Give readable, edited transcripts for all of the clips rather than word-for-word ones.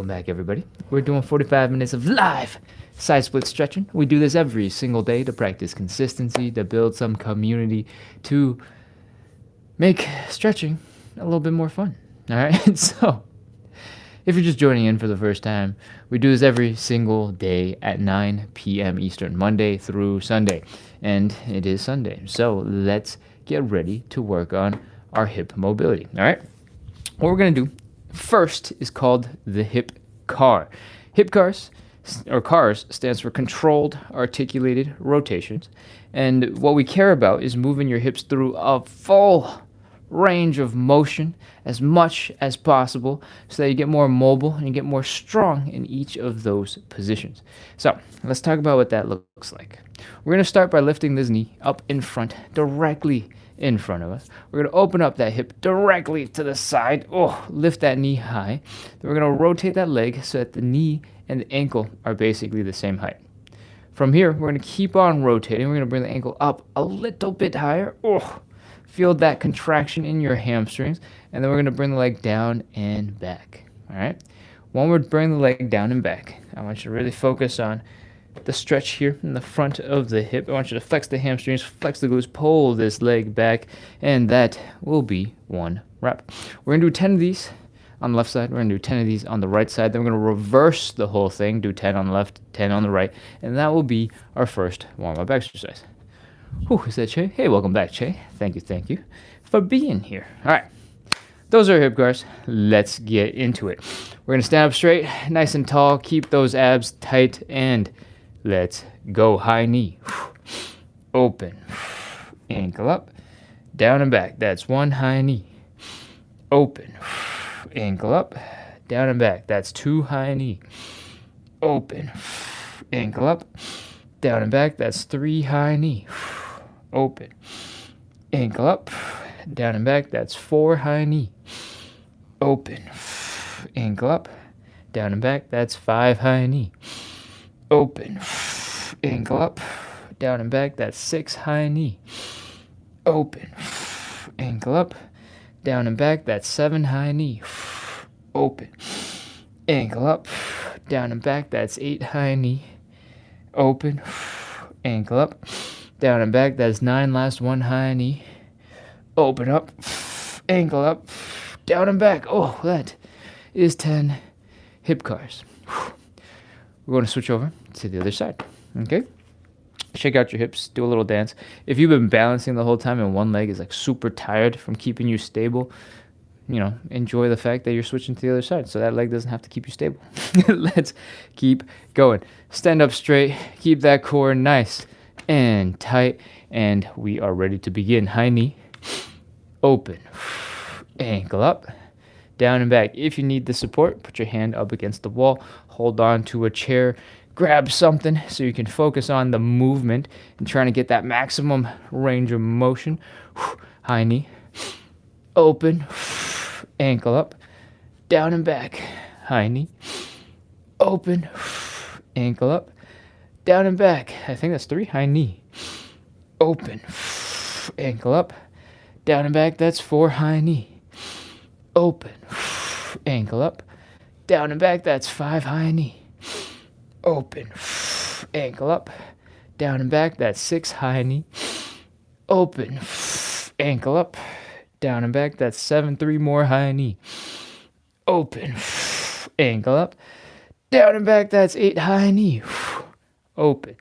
Welcome back, everybody. We're doing 45 minutes of live side split stretching. We do this every single day to practice consistency, to build some community, to make stretching a little bit more fun. All right, so if you're just joining in for the first time, we do this every single day at 9 p.m. Eastern, Monday through Sunday, and it is Sunday. So let's get ready to work on our hip mobility. All right, what we're going to do first is called the hip car. Hip cars, or cars, stands for controlled articulated rotations. And what we care about is moving your hips through a full range of motion as much as possible so that you get more mobile and you get more strong in each of those positions. So let's talk about what that looks like. We're going to start by lifting this knee up in front, directly in front of us. We're going to open up that hip directly to the side. Lift that knee high. Then we're going to rotate that leg so that the knee and the ankle are basically the same height. From here, we're going to keep on rotating. We're going to bring the ankle up a little bit higher. Feel that contraction in your hamstrings. And then we're going to bring the leg down and back. All right? When we bring the leg down and back, I want you to really focus on the stretch here in the front of the hip. I want you to flex the hamstrings, flex the glutes, pull this leg back, and that will be 1 rep. We're going to do 10 of these on the left side. We're going to do 10 of these on the right side. Then we're going to reverse the whole thing, do 10 on the left, 10 on the right, and that will be our first warm-up exercise. Is that Che? Hey, welcome back, Che. Thank you for being here. All right. Those are hip cars. Let's get into it. We're going to stand up straight, nice and tall. Keep those abs tight, and let's go. High knee. Open. Ankle up. Down and back. That's 1 high knee. Open. Ankle up. Down and back. That's 2 high knee. Open. Ankle up. Down and back. That's 3 high knee. Open. Ankle up. Down and back. That's 4 high knee. Open. Ankle up. Down and back. That's 5 high knee. Open. Ankle up. Down and back. That's 6 high knee. Open. Ankle up. Down and back. That's 7 high knee. Open. Ankle up. Down and back. That's 8 high knee. Open. Ankle up. Down and back. That's 9. Last 1 high knee. Open up. Ankle up. Down and back. That is 10 hip cars. We're going to switch over to the other side. Okay? Shake out your hips. Do a little dance. If you've been balancing the whole time and one leg is like super tired from keeping you stable, enjoy the fact that you're switching to the other side so that leg doesn't have to keep you stable. Let's keep going. Stand up straight. Keep that core nice and tight. And we are ready to begin. High knee. Open. Ankle up. Down and back. If you need the support, put your hand up against the wall. Hold on to a chair. Grab something so you can focus on the movement and trying to get that maximum range of motion. High knee. Open. Ankle up. Down and back. High knee. Open. Ankle up. Down and back. I think that's 3. High knee. Open. Ankle up. Down and back. That's 4 high knee. Open. Ankle up. Down and back. That's 5 high knee. Open. Ankle up. Down and back. That's 6 high knee. Open. Ankle up. Down and back. That's 7. 3 more high knee. Open. Ankle up. Down and back. That's 8 high knee. Open.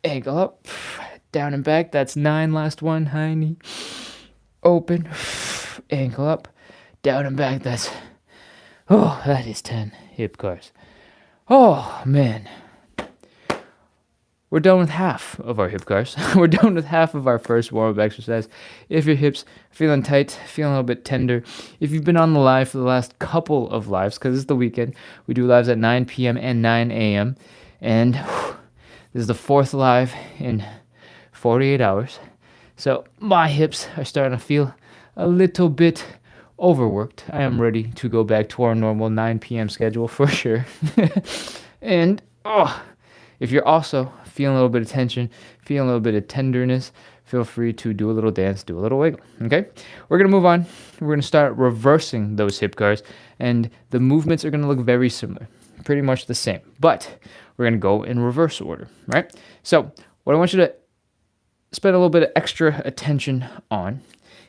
Ankle up. Down and back. That's 9. Last 1 high knee. Open. Ankle up. Down and back. That is 10 hip cars. Man. We're done with half of our hip cars. We're done with half of our first warm-up exercise. If your hips are feeling tight, feeling a little bit tender, if you've been on the live for the last couple of lives, because it's the weekend, we do lives at 9 p.m. and 9 a.m., and this is the 4th live in 48 hours. So my hips are starting to feel a little bit overworked. I am ready to go back to our normal 9 p.m. schedule for sure. And If you're also feeling a little bit of tension, feeling a little bit of tenderness, feel free to do a little dance, do a little wiggle, okay? We're going to move on. We're going to start reversing those hip guards, and the movements are going to look very similar, pretty much the same, but we're going to go in reverse order, right? So what I want you to spend a little bit of extra attention on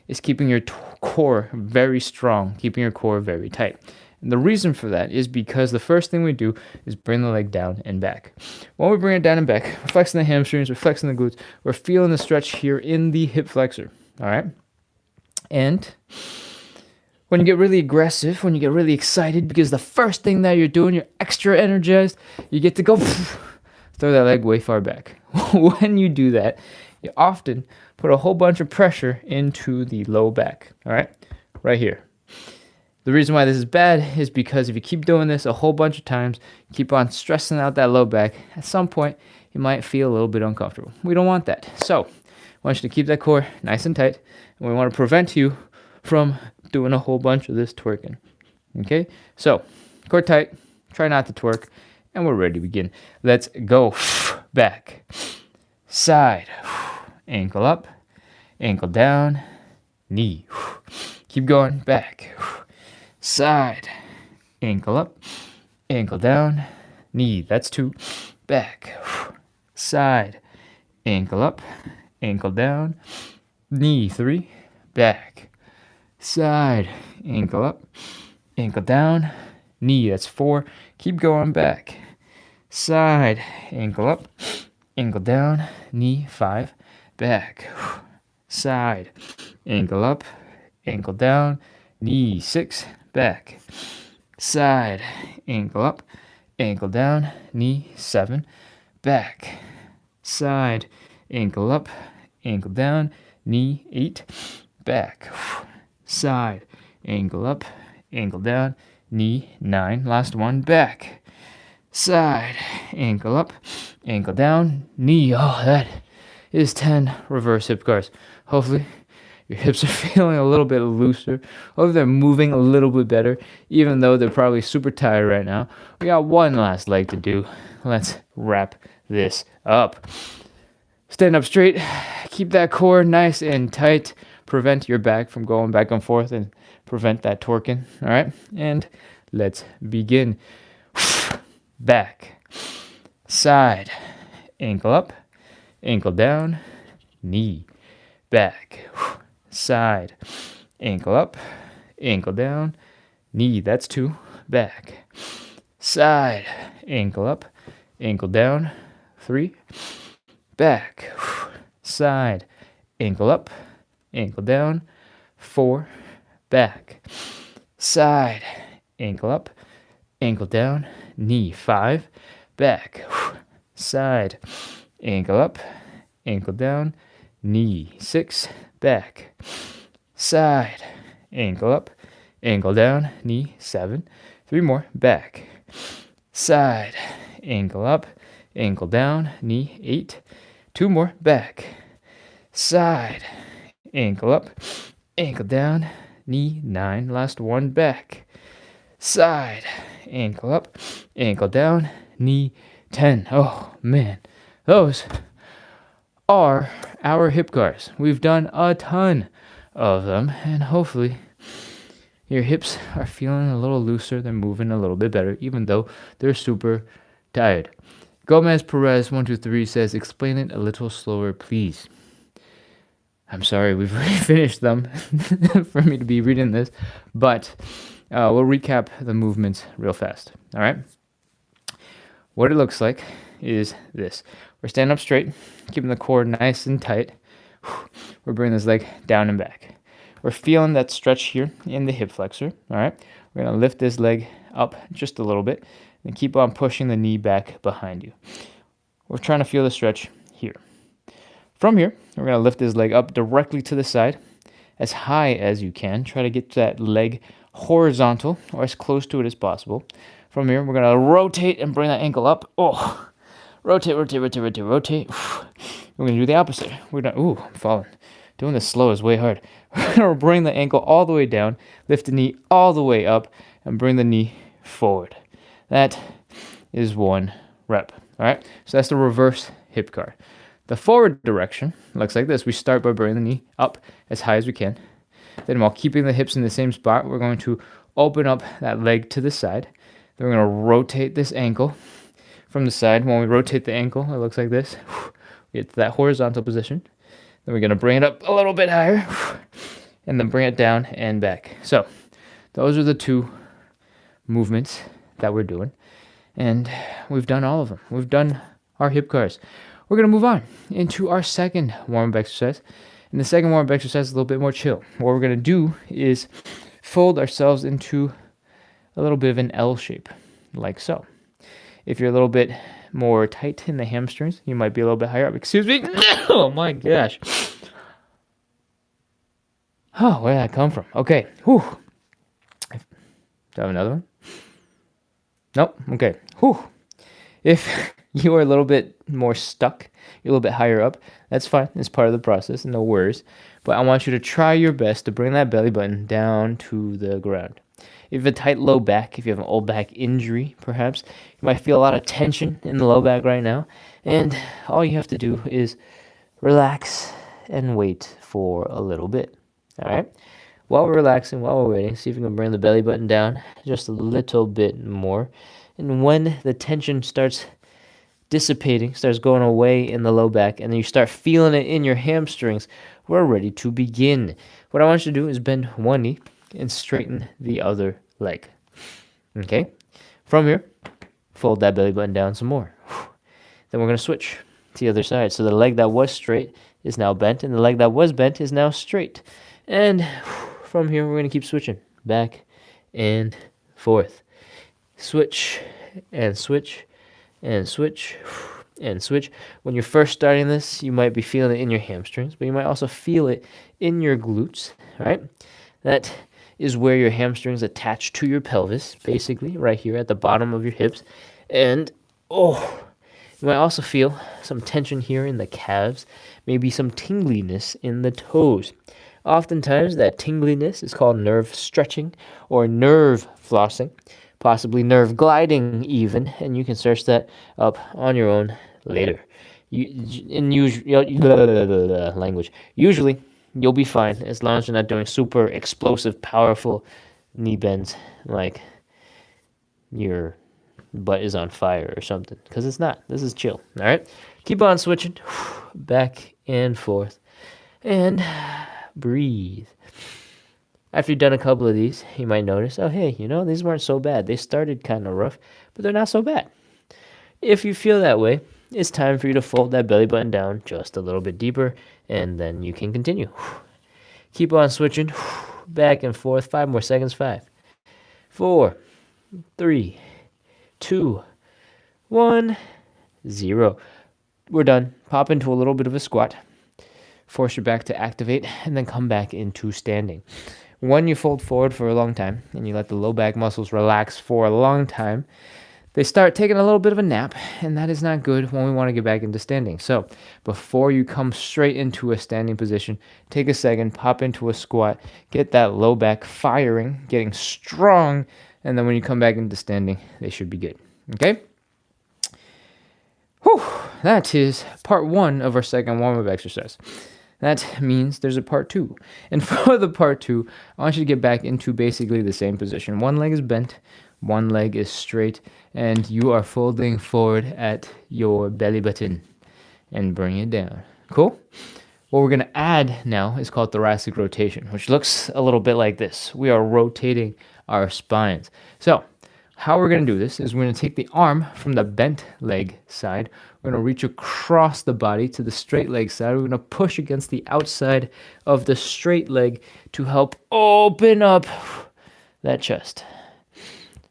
is keeping your core very strong, keeping your core very tight. And the reason for that is because the first thing we do is bring the leg down and back. When we bring it down and back, we're flexing the hamstrings, we're flexing the glutes, we're feeling the stretch here in the hip flexor, all right? And when you get really aggressive, when you get really excited, because the first thing that you're doing, you're extra energized, you get to go throw that leg way far back. When you do that, you often put a whole bunch of pressure into the low back, all right? Right here. The reason why this is bad is because if you keep doing this a whole bunch of times, keep on stressing out that low back, at some point, you might feel a little bit uncomfortable. We don't want that. So, I want you to keep that core nice and tight, and we want to prevent you from doing a whole bunch of this twerking. Okay? So, core tight, try not to twerk, and we're ready to begin. Let's go. Back, side, ankle up, ankle down, knee. Keep going, back, side, ankle up, ankle down, knee. That's 2. Back, side, ankle up, ankle down, knee. 3. Back, side, ankle up, ankle down, knee. That's 4. Keep going, back, side, ankle up, ankle down, knee. 5. Back, side, ankle up, ankle down, knee. 6. Back, side, ankle up, ankle down, knee. 7. Back, side, ankle up, ankle down, knee. 8. Back, side, ankle up, ankle down, knee. 9. Last one. Back, side, ankle up, ankle down, knee. Oh, that is 10 reverse hip guards. Hopefully your hips are feeling a little bit looser. Hopefully they're moving a little bit better, even though they're probably super tired right now. We got one last leg to do. Let's wrap this up. Stand up straight. Keep that core nice and tight. Prevent your back from going back and forth and prevent that torquing. All right? And let's begin. Back, side, ankle up, ankle down, knee. Back, side, ankle up, ankle down, knee. That's 2. Back, side, ankle up, ankle down. 3. Back, side, ankle up, ankle down. 4. Back, side, ankle up, ankle down, knee. 5. Back, side, ankle up, ankle down, knee. 6. Back, side, ankle up, ankle down, knee. 7. 3 more. Back, side, ankle up, ankle down, knee. 8. 2 more. Back, side, ankle up, ankle down, knee. 9. Last one. Back, side, ankle up, ankle down, knee. 10. Oh, man. Those are our hip guards. We've done a ton of them, and hopefully your hips are feeling a little looser. They're moving a little bit better, even though they're super tired. Gomez Perez 123 says, explain it a little slower, please. I'm sorry, we've already finished them for me to be reading this, but we'll recap the movements real fast. All right. What it looks like is this. We're standing up straight, keeping the core nice and tight. We're bringing this leg down and back. We're feeling that stretch here in the hip flexor. All right. We're going to lift this leg up just a little bit and keep on pushing the knee back behind you. We're trying to feel the stretch here. From here, we're going to lift this leg up directly to the side as high as you can. Try to get that leg horizontal or as close to it as possible. From here, we're going to rotate and bring that ankle up. Oh, rotate, rotate, rotate, rotate, rotate. We're going to do the opposite. We're going to, I'm falling. Doing this slow is way hard. We're going to bring the ankle all the way down, lift the knee all the way up, and bring the knee forward. That is one rep. All right, so that's the reverse hip card. The forward direction looks like this. We start by bringing the knee up as high as we can. Then while keeping the hips in the same spot, we're going to open up that leg to the side. Then we're going to rotate this ankle from the side. When we rotate the ankle, it looks like this. We get to that horizontal position. Then we're going to bring it up a little bit higher and then bring it down and back. So those are the two movements that we're doing. And we've done all of them. We've done our hip cars. We're going to move on into our second warm-up exercise. And the second warm-up exercise is a little bit more chill. What we're going to do is fold ourselves into a little bit of an L shape, like so. If you're a little bit more tight in the hamstrings, you might be a little bit higher up. Excuse me. Oh my gosh. Oh, where did that come from? Okay. Whew. Do I have another one? Nope. Okay. Whew. If you are a little bit more stuck, you're a little bit higher up, that's fine. It's part of the process, no worries. But I want you to try your best to bring that belly button down to the ground. If you have a tight low back, if you have an old back injury, perhaps, you might feel a lot of tension in the low back right now. And all you have to do is relax and wait for a little bit. All right? While we're relaxing, while we're waiting, see if you can bring the belly button down just a little bit more. And when the tension starts dissipating, starts going away in the low back, and then you start feeling it in your hamstrings, we're ready to begin. What I want you to do is bend one knee and straighten the other leg. Okay? From here, fold that belly button down some more. Then we're going to switch to the other side. So the leg that was straight is now bent, and the leg that was bent is now straight. And from here, we're going to keep switching back and forth. Switch and switch and switch and switch. When you're first starting this, you might be feeling it in your hamstrings, but you might also feel it in your glutes, right? That is where your hamstrings attach to your pelvis, basically, right here at the bottom of your hips. And, you might also feel some tension here in the calves, maybe some tingliness in the toes. Oftentimes, that tingliness is called nerve stretching or nerve flossing, possibly nerve gliding even, and you can search that up on your own later. Usually, you'll be fine as long as you're not doing super explosive, powerful knee bends like your butt is on fire or something, because it's not. This is chill. All right? Keep on switching back and forth and breathe. After you've done a couple of these, you might notice, oh, hey, these weren't so bad. They started kind of rough, but they're not so bad. If you feel that way, it's time for you to fold that belly button down just a little bit deeper, and then you can continue. Keep on switching back and forth. 5 more seconds. 5, 4, 3, 2, 1, 0. We're done. Pop into a little bit of a squat. Force your back to activate, and then come back into standing. When you fold forward for a long time, and you let the low back muscles relax for a long time, they start taking a little bit of a nap, and that is not good when we want to get back into standing. So before you come straight into a standing position, take a second, pop into a squat, get that low back firing, getting strong, and then when you come back into standing, they should be good. Okay? Whew, that is part 1 of our second warm-up exercise. That means there's a part 2. And for the part 2, I want you to get back into basically the same position. One leg is bent, one leg is straight, and you are folding forward at your belly button and bring it down. Cool? What we're going to add now is called thoracic rotation, which looks a little bit like this. We are rotating our spines. So how we're going to do this is we're going to take the arm from the bent leg side. We're going to reach across the body to the straight leg side. We're going to push against the outside of the straight leg to help open up that chest.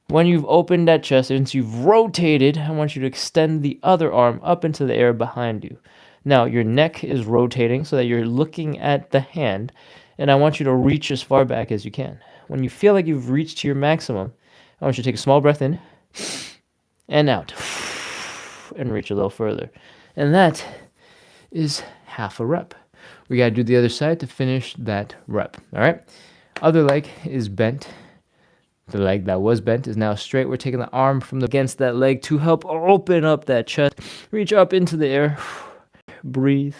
When you've opened that chest, since you've rotated, I want you to extend the other arm up into the air behind you. Now, your neck is rotating so that you're looking at the hand, and I want you to reach as far back as you can. When you feel like you've reached to your maximum, I want you to take a small breath in and out and reach a little further. And that is half a rep. We got to do the other side to finish that rep. All right? Other leg is bent, The leg that was bent is now straight. We're taking the arm from against that leg to help open up that chest. Reach up into the air. Breathe.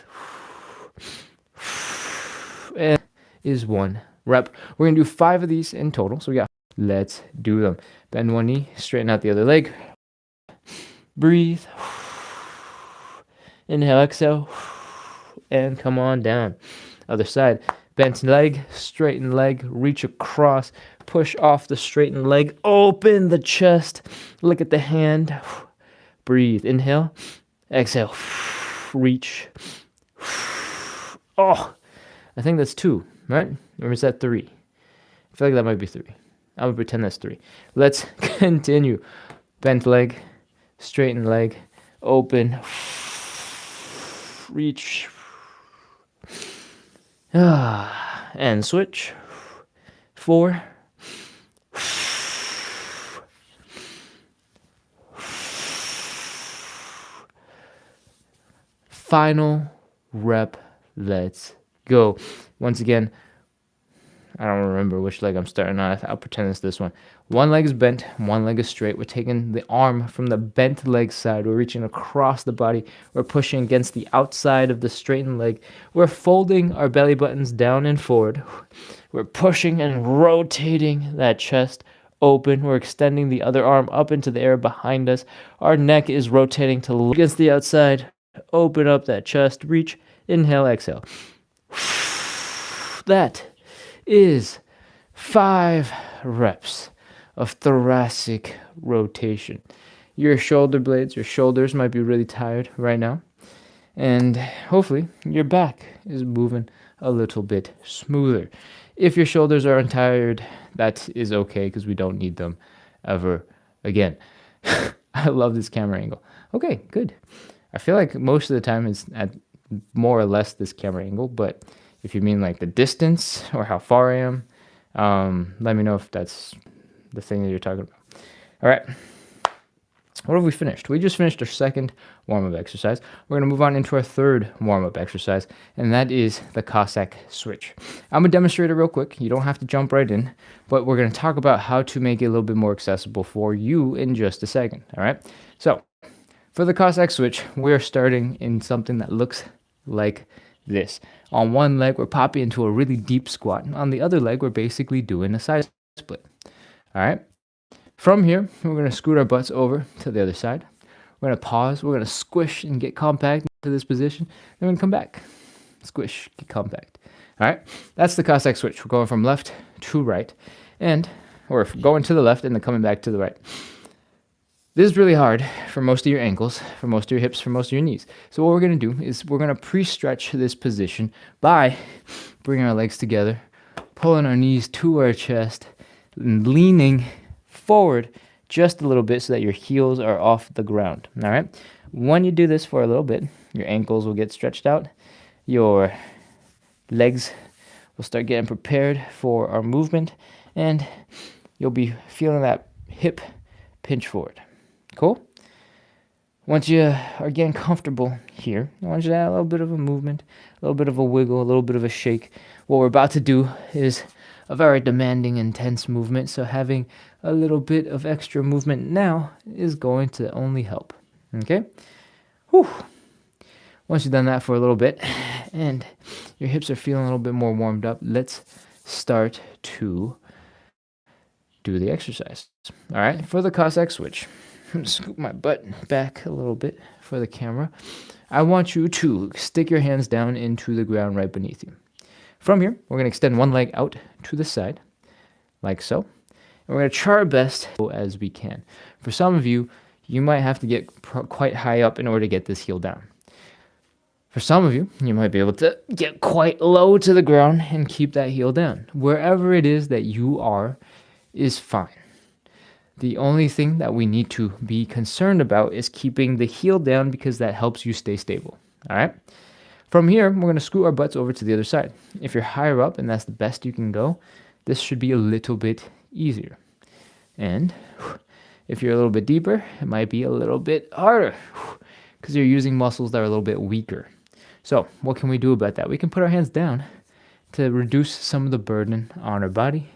And is 1 rep. We're going to do 5 of these in total. So yeah, let's do them. Bend one knee, straighten out the other leg. Breathe. Inhale, exhale. And come on down. Other side. Bent leg, straighten leg, reach across, push off the straightened leg, open the chest, look at the hand, breathe, inhale, exhale, reach. Oh, I think that's 2, right? Or is that 3? I feel like that might be 3. I would pretend that's 3. Let's continue. Bent leg, straighten leg, open, reach. And switch. 4. Final rep. Let's go. Once again, I don't remember which leg I'm starting on. I'll pretend it's this one. One leg is bent, one leg is straight. We're taking the arm from the bent leg side. We're reaching across the body. We're pushing against the outside of the straightened leg. We're folding our belly buttons down and forward. We're pushing and rotating that chest open. We're extending the other arm up into the air behind us. Our neck is rotating to against the outside. Open up that chest. Reach. Inhale, exhale. That is 5 reps of thoracic rotation. Your shoulder blades, your shoulders might be really tired right now. And hopefully your back is moving a little bit smoother. If your shoulders are untired, that is okay because we don't need them ever again. I love this camera angle. Okay, good. I feel like most of the time it's at more or less this camera angle, but if you mean like the distance or how far I am, let me know if that's the thing that you're talking about. All right. What have we finished? We just finished our second warm-up exercise. We're going to move on into our third warm-up exercise, and that is the Cossack switch. I'm going to demonstrate it real quick. You don't have to jump right in, but we're going to talk about how to make it a little bit more accessible for you in just a second. All right. So for the Cossack switch, we're starting in something that looks like this. On one leg, we're popping into a really deep squat. On the other leg, we're basically doing a side split. All right. From here, we're going to scoot our butts over to the other side. We're going to pause. We're going to squish and get compact into this position. Then we're going to come back. Squish, get compact. All right. That's the Cossack switch. We're going from left to right. Or going to the left and then coming back to the right. This is really hard for most of your ankles, for most of your hips, for most of your knees. So what we're going to do is we're going to pre-stretch this position by bringing our legs together, pulling our knees to our chest, and leaning forward just a little bit so that your heels are off the ground. All right. When you do this for a little bit, your ankles will get stretched out. Your legs will start getting prepared for our movement, and you'll be feeling that hip pinch forward. Cool? Once you are getting comfortable here, I want you to add a little bit of a movement, a little bit of a wiggle, a little bit of a shake. What we're about to do is a very demanding, intense movement, so having a little bit of extra movement now is going to only help. Okay? Whew. Once you've done that for a little bit and your hips are feeling a little bit more warmed up, let's start to do the exercise. All right? For the Cossack switch, I'm going to scoop my butt back a little bit for the camera. I want you to stick your hands down into the ground right beneath you. From here, we're going to extend one leg out to the side, like so. And we're going to try our best as we can. For some of you, you might have to get quite high up in order to get this heel down. For some of you, you might be able to get quite low to the ground and keep that heel down. Wherever it is that you are is fine. The only thing that we need to be concerned about is keeping the heel down because that helps you stay stable. All right? From here, we're going to scoot our butts over to the other side. If you're higher up and that's the best you can go, this should be a little bit easier. And if you're a little bit deeper, it might be a little bit harder because you're using muscles that are a little bit weaker. So what can we do about that? We can put our hands down to reduce some of the burden on our body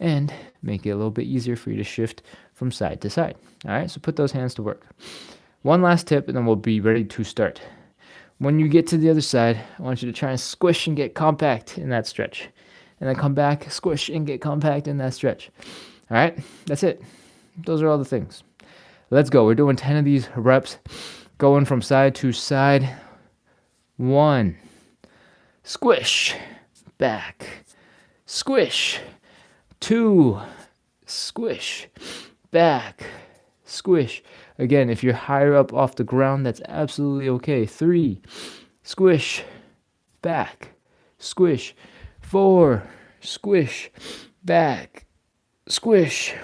and make it a little bit easier for you to shift from side to side. All right, so put those hands to work. One last tip, and then we'll be ready to start. When you get to the other side, I want you to try and squish and get compact in that stretch. And then come back, squish and get compact in that stretch. All right, that's it. Those are all the things. Let's go. We're doing 10 of these reps, going from side to side. 1, squish, back, squish. 2, squish, back, squish. Again, if you're higher up off the ground, that's absolutely okay. 3, squish, back, squish. 4, squish, back, squish.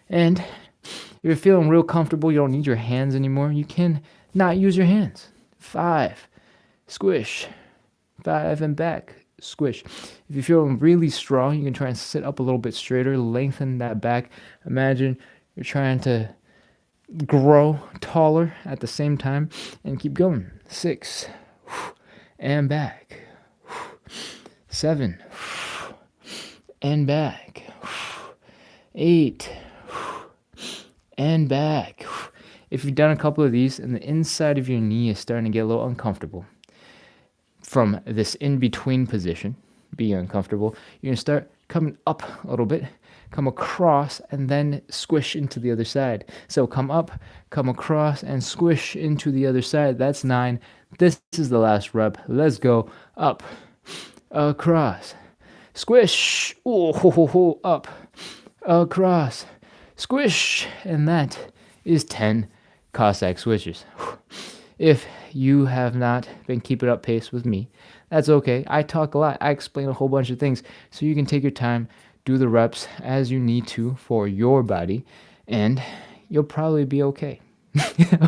And if you're feeling real comfortable, you don't need your hands anymore, you can not use your hands. 5, squish, 5 and back, squish. If you're feeling really strong, you can try and sit up a little bit straighter, lengthen that back. Imagine you're trying to grow taller at the same time, and keep going. 6, and back. 7, and back. 8, and back. If you've done a couple of these and the inside of your knee is starting to get a little uncomfortable from this in-between position, being uncomfortable, you're going to start coming up a little bit, come across, and then squish into the other side. So come up, come across, and squish into the other side. That's 9. This is the last rep. Let's go. Up, across, squish, oh, up, across, squish, and that is 10 Cossack switches. If you have not been keeping up pace with me, that's okay. I talk a lot. I explain a whole bunch of things, so you can take your time, do the reps as you need to for your body, and you'll probably be okay.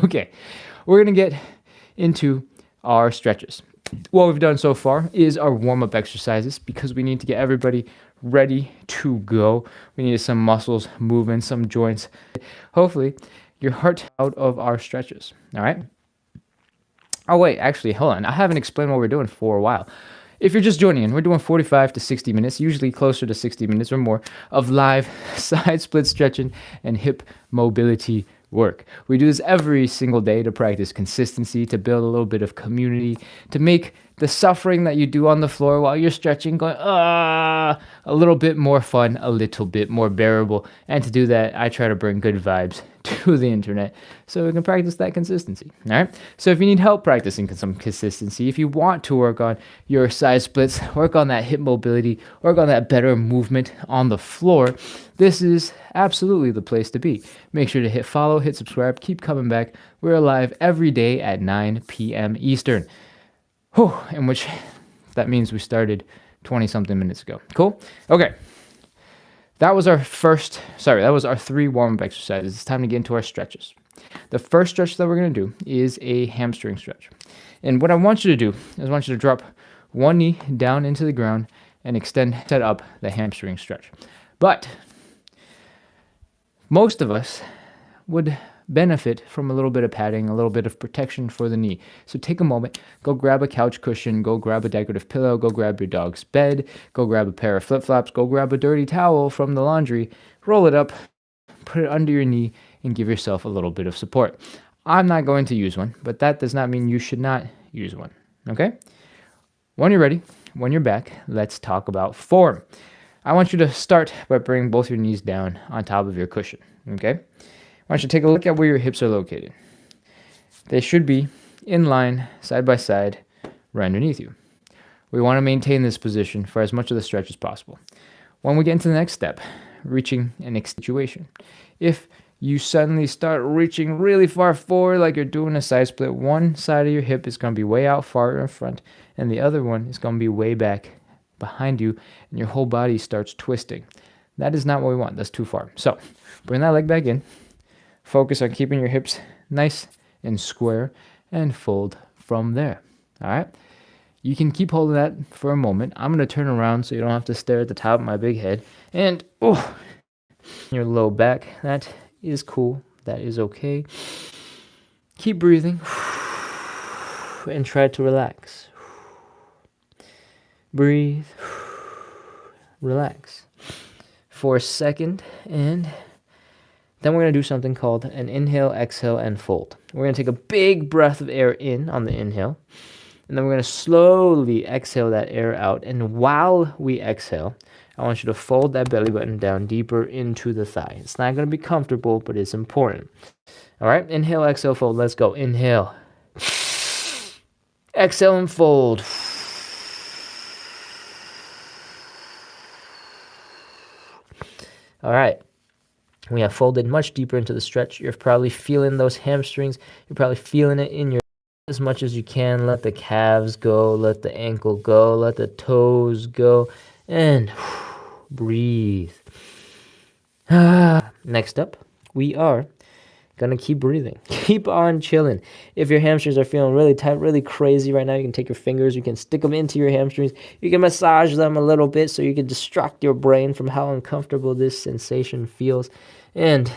Okay, we're going to get into our stretches. What we've done so far is our warm-up exercises, because we need to get everybody ready to go. We need some muscles moving, some joints. Hopefully, your heart out of our stretches. All right? Oh, wait, actually, hold on. I haven't explained what we're doing for a while. If you're just joining in, we're doing 45 to 60 minutes, usually closer to 60 minutes or more, of live side split stretching and hip mobility work. We do this every single day to practice consistency, to build a little bit of community, to make the suffering that you do on the floor while you're stretching going, a little bit more fun, a little bit more bearable. And to do that, I try to bring good vibes to the internet so we can practice that consistency. All right. So if you need help practicing some consistency, if you want to work on your side splits, work on that hip mobility, work on that better movement on the floor, this is absolutely the place to be. Make sure to hit follow, hit subscribe, keep coming back. We're live every day at 9 p.m. Eastern. In which that means we started 20 something minutes ago. Cool. Okay. That was our 3 warm-up exercises. It's time to get into our stretches. The first stretch that we're going to do is a hamstring stretch. And what I want you to do is I want you to drop one knee down into the ground and set up the hamstring stretch. But most of us would benefit from a little bit of padding, a little bit of protection for the knee. So take a moment, go grab a couch cushion, go grab a decorative pillow, go grab your dog's bed, go grab a pair of flip-flops, go grab a dirty towel from the laundry, roll it up, put it under your knee, and give yourself a little bit of support. I'm not going to use one, but that does not mean you should not use one, okay? When you're ready, when you're back, let's talk about form. I want you to start by bringing both your knees down on top of your cushion, okay? I want you to take a look at where your hips are located. They should be in line, side by side, right underneath you. We want to maintain this position for as much of the stretch as possible. When we get into the next step, reaching an extension. If you suddenly start reaching really far forward like you're doing a side split, one side of your hip is going to be way out far in front, and the other one is going to be way back behind you, and your whole body starts twisting. That is not what we want. That's too far. So bring that leg back in. Focus on keeping your hips nice and square and fold from there. All right? You can keep holding that for a moment. I'm going to turn around so you don't have to stare at the top of my big head. And your low back. That is cool. That is okay. Keep breathing and try to relax. Breathe. Relax. for a second, and then we're going to do something called an inhale, exhale, and fold. We're going to take a big breath of air in on the inhale, and then we're going to slowly exhale that air out. And while we exhale, I want you to fold that belly button down deeper into the thigh. It's not going to be comfortable, but it's important. All right, inhale, exhale, fold. Let's go. Inhale. Exhale and fold. All right. We have folded much deeper into the stretch. You're probably feeling those hamstrings. You're probably feeling it in your as much as you can. Let the calves go. Let the ankle go. Let the toes go. And breathe. Next up, we are going to keep breathing. Keep on chilling. If your hamstrings are feeling really tight, really crazy right now, you can take your fingers, you can stick them into your hamstrings, you can massage them a little bit so you can distract your brain from how uncomfortable this sensation feels. And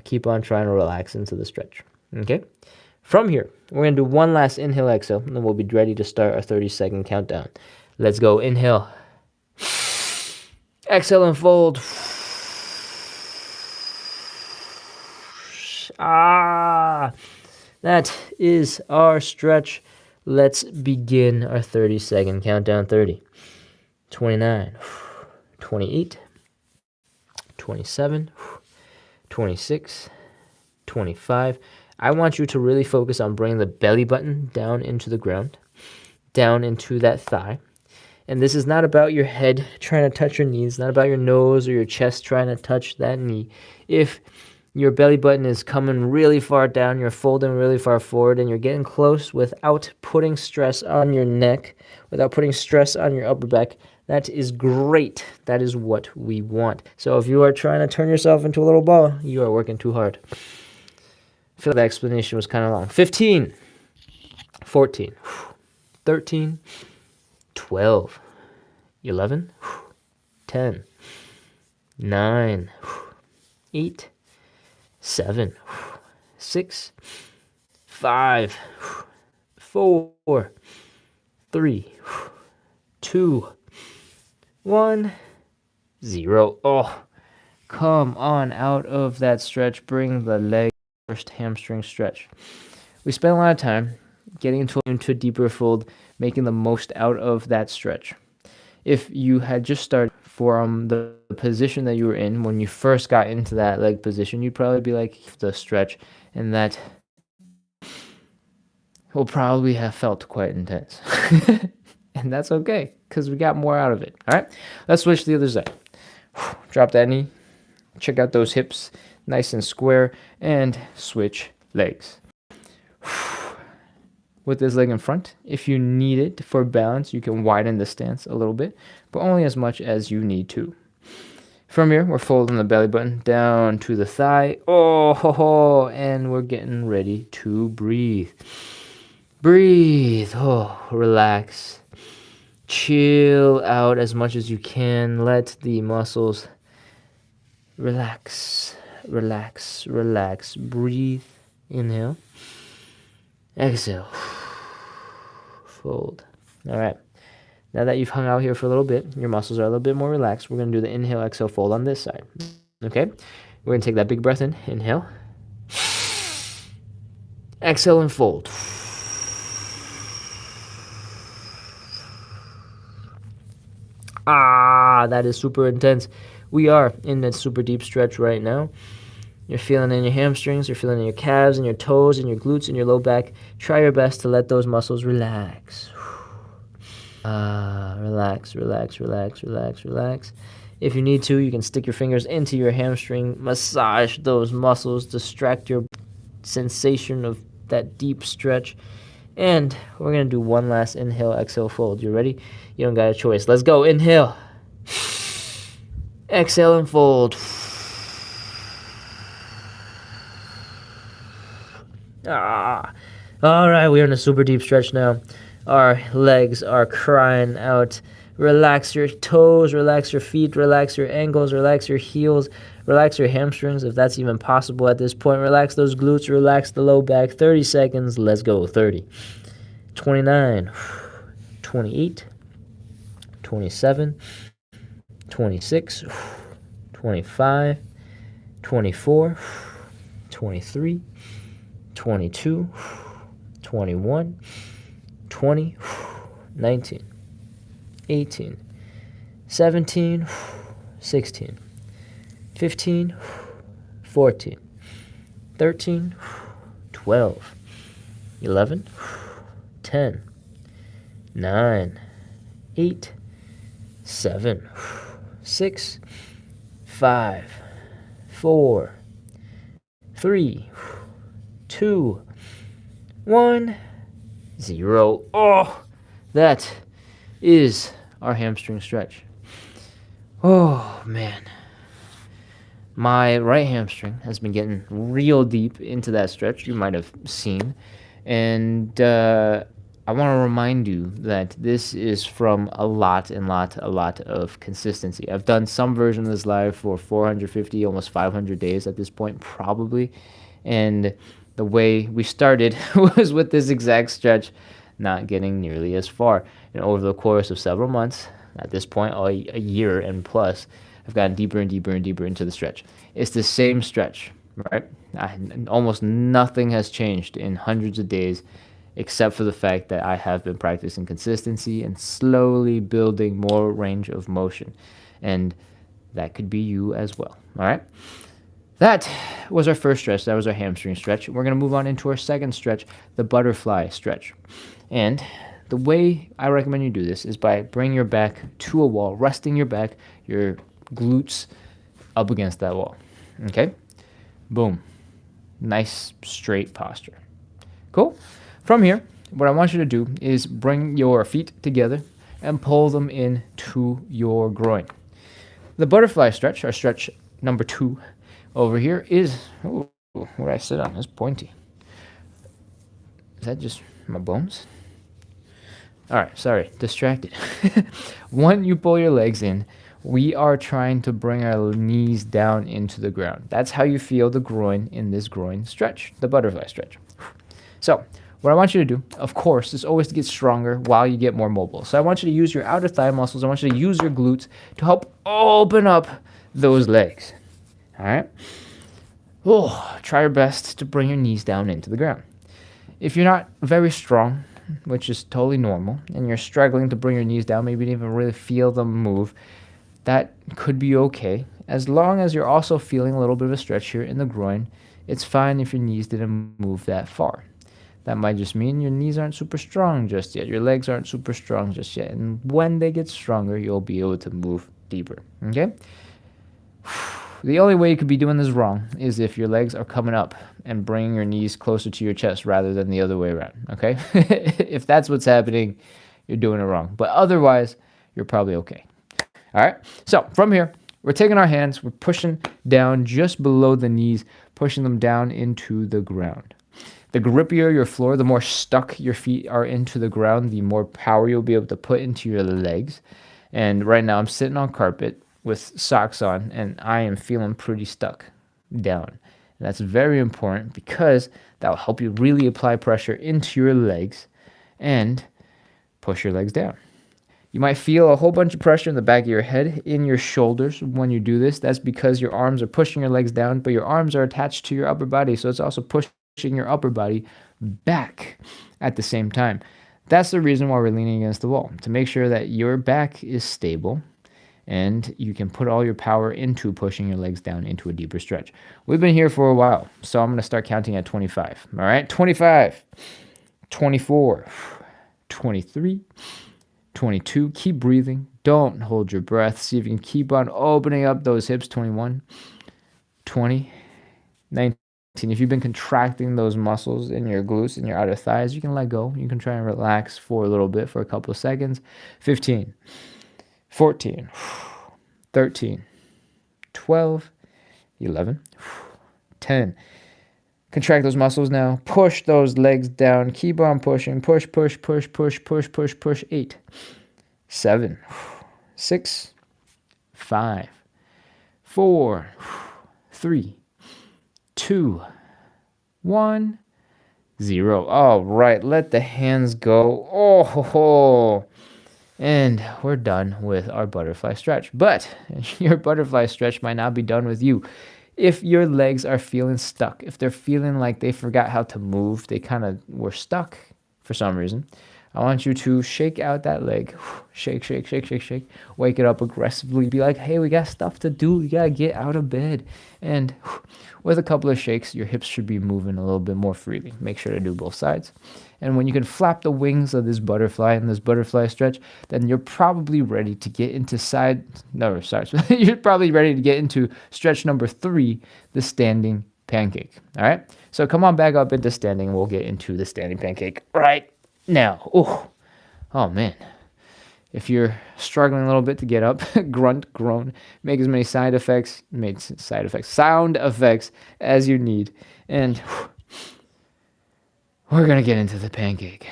keep on trying to relax into the stretch. Okay? From here, we're going to do one last inhale, exhale, and then we'll be ready to start our 30-second countdown. Let's go. Inhale. Exhale and fold. That is our stretch. Let's begin our 30-second countdown. 30, 29, 28, 27, 26, 25. I want you to really focus on bringing the belly button down into the ground, down into that thigh. And this is not about your head trying to touch your knees, not about your nose or your chest trying to touch that knee. If your belly button is coming really far down, you're folding really far forward, and you're getting close without putting stress on your neck, without putting stress on your upper back, that is great. That is what we want. So if you are trying to turn yourself into a little ball, you are working too hard. I feel like the explanation was kind of long. 15, 14, 13, 12, 11, 10, 9, 8, 7, 6, 5, 4, 3, 2, 1, 0. Oh, come on out of that stretch. Bring the leg first hamstring stretch. We spent a lot of time getting into a deeper fold, making the most out of that stretch. If you had just started from the position that you were in when you first got into that leg position, you'd probably be like the stretch, and that will probably have felt quite intense. And that's okay, because we got more out of it. All right, let's switch to the other side. Drop that knee, check out those hips, nice and square, and switch legs. With this leg in front, if you need it for balance, you can widen the stance a little bit, but only as much as you need to. From here, we're folding the belly button down to the thigh. Oh, and we're getting ready to breathe. Breathe. Oh, relax. Chill out as much as you can. Let the muscles relax, relax, relax. Breathe. Inhale. Exhale. Fold. All right. Now that you've hung out here for a little bit, your muscles are a little bit more relaxed. We're going to do the inhale, exhale, fold on this side. Okay? We're going to take that big breath in. Inhale. Exhale and fold. That is super intense. We are in that super deep stretch right now. You're feeling it in your hamstrings, you're feeling it in your calves and your toes and your glutes and your low back. Try your best to let those muscles relax. Relax, relax, relax, relax, relax. If you need to, you can stick your fingers into your hamstring, massage those muscles, distract your sensation of that deep stretch. And we're going to do one last inhale, exhale, fold. You ready? You don't got a choice. Let's go. Inhale. Exhale and fold. All right, we're in a super deep stretch now. Our legs are crying out. Relax your toes, relax your feet, relax your ankles, relax your heels, relax your hamstrings if that's even possible at this point. Relax those glutes, relax the low back. 30 seconds. Let's go. 30, 29, 28, 27, 26, 25, 24, 23, 22, 21, 20, 19, 18, 17, 16, 15, 14, 13, 12, 11, 10, 9, 8, 7, 6, 5, 4, 3, 2, 1, 0. Oh, that is our hamstring stretch. Oh, man. My right hamstring has been getting real deep into that stretch, you might have seen. And I want to remind you that this is from a lot of consistency. I've done some version of this live for 450, almost 500 days at this point, probably. And the way we started was with this exact stretch, not getting nearly as far. And over the course of several months, at this point, a year and plus, I've gotten deeper and deeper and deeper into the stretch. It's the same stretch, right? Almost nothing has changed in hundreds of days, except for the fact that I have been practicing consistency and slowly building more range of motion. And that could be you as well, all right? That was our first stretch. That was our hamstring stretch. We're going to move on into our second stretch, the butterfly stretch. And the way I recommend you do this is by bringing your back to a wall, resting your back, your glutes up against that wall. Okay? Boom. Nice straight posture. Cool? From here, what I want you to do is bring your feet together and pull them into your groin. The butterfly stretch, our stretch number 2 over here is, ooh, where I sit on is pointy. Is that just my bones? All right, sorry, distracted. When you pull your legs in, we are trying to bring our knees down into the ground. That's how you feel the groin in this groin stretch, the butterfly stretch. So what I want you to do, of course, is always to get stronger while you get more mobile. So I want you to use your outer thigh muscles. I want you to use your glutes to help open up those legs. All right? Oh, try your best to bring your knees down into the ground. If you're not very strong, which is totally normal, and you're struggling to bring your knees down, maybe you didn't even really feel them move, that could be okay. As long as you're also feeling a little bit of a stretch here in the groin, it's fine if your knees didn't move that far. That might just mean your knees aren't super strong just yet. Your legs aren't super strong just yet. And when they get stronger, you'll be able to move deeper. Okay? The only way you could be doing this wrong is if your legs are coming up and bringing your knees closer to your chest rather than the other way around. Okay? If that's what's happening, you're doing it wrong. But otherwise, you're probably okay. All right? So from here, we're taking our hands, we're pushing down just below the knees, pushing them down into the ground. The grippier your floor, the more stuck your feet are into the ground, the more power you'll be able to put into your legs. And right now I'm sitting on carpet with socks on, and I am feeling pretty stuck down. And that's very important because that will help you really apply pressure into your legs and push your legs down. You might feel a whole bunch of pressure in the back of your head, in your shoulders when you do this. That's because your arms are pushing your legs down, but your arms are attached to your upper body, so it's also pushing your upper body back at the same time. That's the reason why we're leaning against the wall, to make sure that your back is stable and you can put all your power into pushing your legs down into a deeper stretch. We've been here for a while, so I'm going to start counting at 25. All right, 25, 24, 23, 22. Keep breathing. Don't hold your breath. See if you can keep on opening up those hips. 21, 20, 19. If you've been contracting those muscles in your glutes and your outer thighs, you can let go. You can try and relax for a little bit, for a couple of seconds. 15, 14, 13, 12, 11, 10. Contract those muscles now. Push those legs down. Keep on pushing. Push, push, push, push, push, push, push. 8, 7, 6, 5, 4, 3, 2, 1, 0. All right, let the hands go. Oh, ho, ho. And we're done with our butterfly stretch. But your butterfly stretch might not be done with you. If your legs are feeling stuck, if they're feeling like they forgot how to move, they kind of were stuck for some reason, I want you to shake out that leg. Shake, shake, shake, shake, shake. Wake it up aggressively. Be like, hey, we got stuff to do. We got to get out of bed. And with a couple of shakes, your hips should be moving a little bit more freely. Make sure to do both sides. And when you can flap the wings of this butterfly and this butterfly stretch, then you're probably ready to get into you're probably ready to get into stretch number 3, the standing pancake. All right. So come on back up into standing. We'll get into the standing pancake right now. Oh man. If you're struggling a little bit to get up, grunt, groan, make as many sound effects as you need. And we're going to get into the pancake.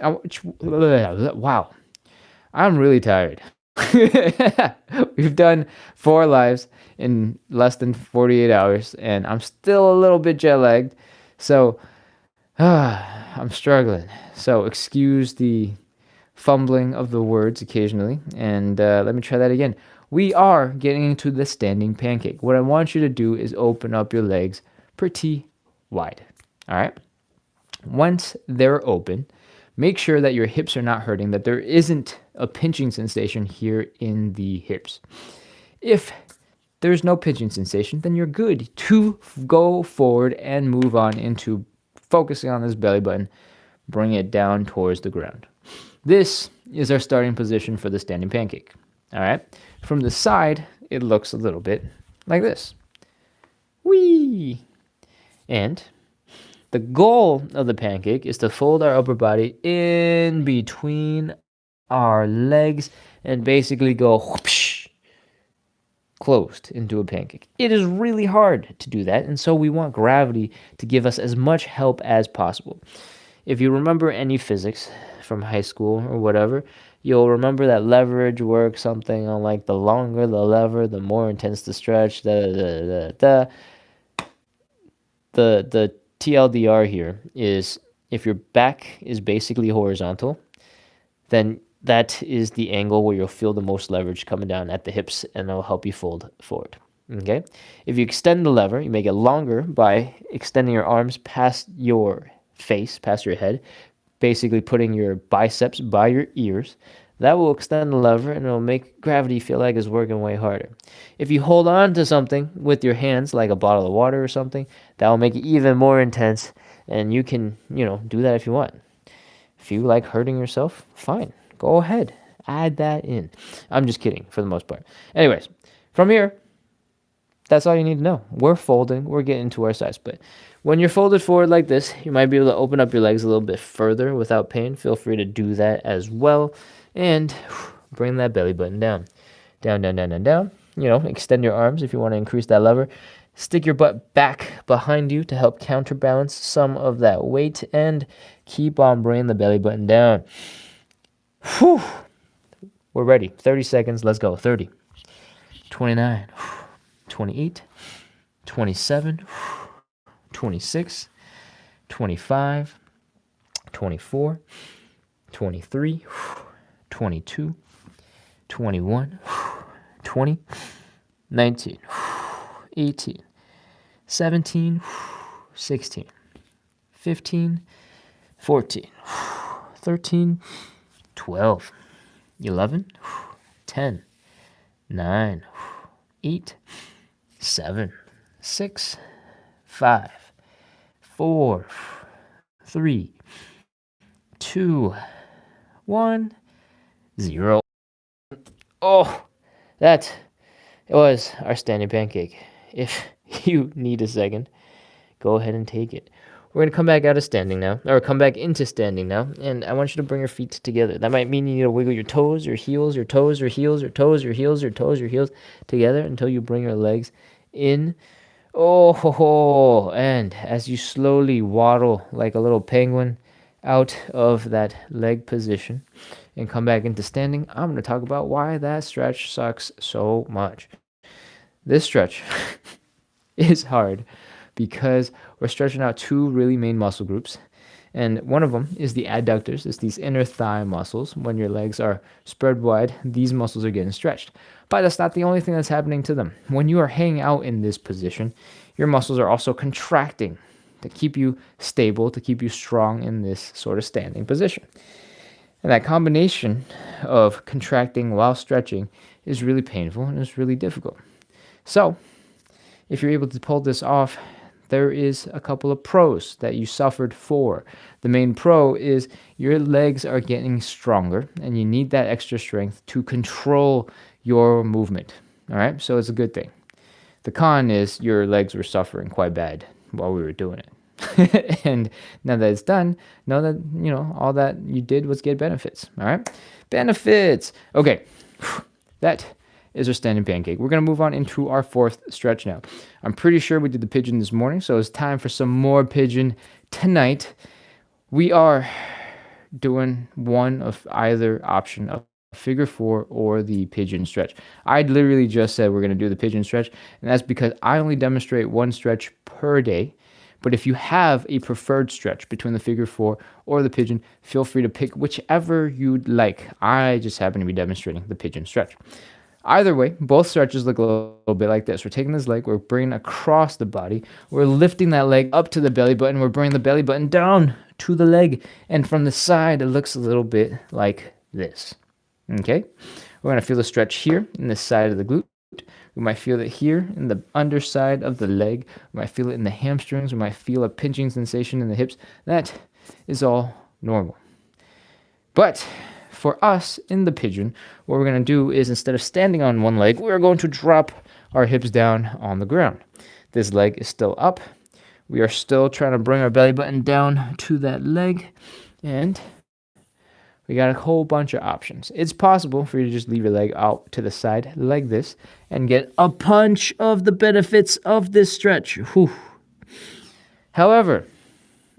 Wow. I'm really tired. We've done 4 lives in less than 48 hours, and I'm still a little bit jet lagged. So, I'm struggling. So, excuse the fumbling of the words occasionally, and let me try that again. We are getting into the standing pancake. What I want you to do is open up your legs pretty wide. All right? Once they're open, make sure that your hips are not hurting, that there isn't a pinching sensation here in the hips. If there's no pinching sensation, then you're good to go forward and move on into focusing on this belly button, bring it down towards the ground. This is our starting position for the standing pancake. All right. From the side, it looks a little bit like this. Whee! And the goal of the pancake is to fold our upper body in between our legs and basically go whoosh, closed into a pancake. It is really hard to do that, and so we want gravity to give us as much help as possible. If you remember any physics from high school or whatever, you'll remember that leverage works something on like the longer the lever, the more intense the stretch. The TLDR here is if your back is basically horizontal, then that is the angle where you'll feel the most leverage coming down at the hips, and it'll help you fold forward. Okay? If you extend the lever, you make it longer by extending your arms past your face, past your head, basically putting your biceps by your ears. That will extend the lever and it'll make gravity feel like it's working way harder. If you hold on to something with your hands, like a bottle of water or something, that will make it even more intense, and you can, do that if you want. If you like hurting yourself, fine. Go ahead. Add that in. I'm just kidding for the most part. Anyways, from here, that's all you need to know. We're folding. We're getting to our side split. When you're folded forward like this, you might be able to open up your legs a little bit further without pain. Feel free to do that as well. And bring that belly button down. Down, down, down, down, down. Extend your arms if you want to increase that lever. Stick your butt back behind you to help counterbalance some of that weight. And keep on bringing the belly button down. Whew. We're ready. 30 seconds. Let's go. 30. 29. 28. 27. 26, 25, 24, 23, 22, 21, 20, 19, 18, 17, 16, 15, 14, 13, 12, 11, 10, 9, 8, 7, 6, 5, 4, 3, 2, 1, 0. Oh, that was our standing pancake. If you need a second, go ahead and take it. We're going to come back out of standing now, or come back into standing now, and I want you to bring your feet together. That might mean you need to wiggle your toes, your heels, your toes, your heels, your toes, your heels, your toes, your heels together until you bring your legs in. Oh, and as you slowly waddle like a little penguin out of that leg position and come back into standing, I'm going to talk about why that stretch sucks so much. This stretch is hard because we're stretching out 2 really main muscle groups, And one of them is the adductors. It's these inner thigh muscles. When your legs are spread wide, these muscles are getting stretched. But that's not the only thing that's happening to them. When you are hanging out in this position, your muscles are also contracting to keep you stable, to keep you strong in this sort of standing position. And that combination of contracting while stretching is really painful and it's really difficult. So, if you're able to pull this off, there is a couple of pros that you suffered for. The main pro is your legs are getting stronger and you need that extra strength to control your movement. All right, so it's a good thing. The con is your legs were suffering quite bad while we were doing it. And now that it's done, know that, all that you did was get benefits. All right, benefits. Okay, that is our standing pancake. We're going to move on into our fourth stretch now. I'm pretty sure we did the pigeon this morning, so it's time for some more pigeon tonight. We are doing one of either option of figure four or the pigeon stretch. I literally just said we're going to do the pigeon stretch, and that's because I only demonstrate one stretch per day. But if you have a preferred stretch between the figure four or the pigeon, feel free to pick whichever you'd like. I just happen to be demonstrating the pigeon stretch. Either way, both stretches look a little bit like this. We're taking this leg, we're bringing it across the body, we're lifting that leg up to the belly button, we're bringing the belly button down to the leg, and from the side, it looks a little bit like this. Okay? We're going to feel the stretch here in the side of the glute. We might feel it here in the underside of the leg. We might feel it in the hamstrings. We might feel a pinching sensation in the hips. That is all normal. But for us in the pigeon, what we're going to do is instead of standing on one leg, we're going to drop our hips down on the ground. This leg is still up. We are still trying to bring our belly button down to that leg. And we got a whole bunch of options. It's possible for you to just leave your leg out to the side like this and get a bunch of the benefits of this stretch. Whew. However,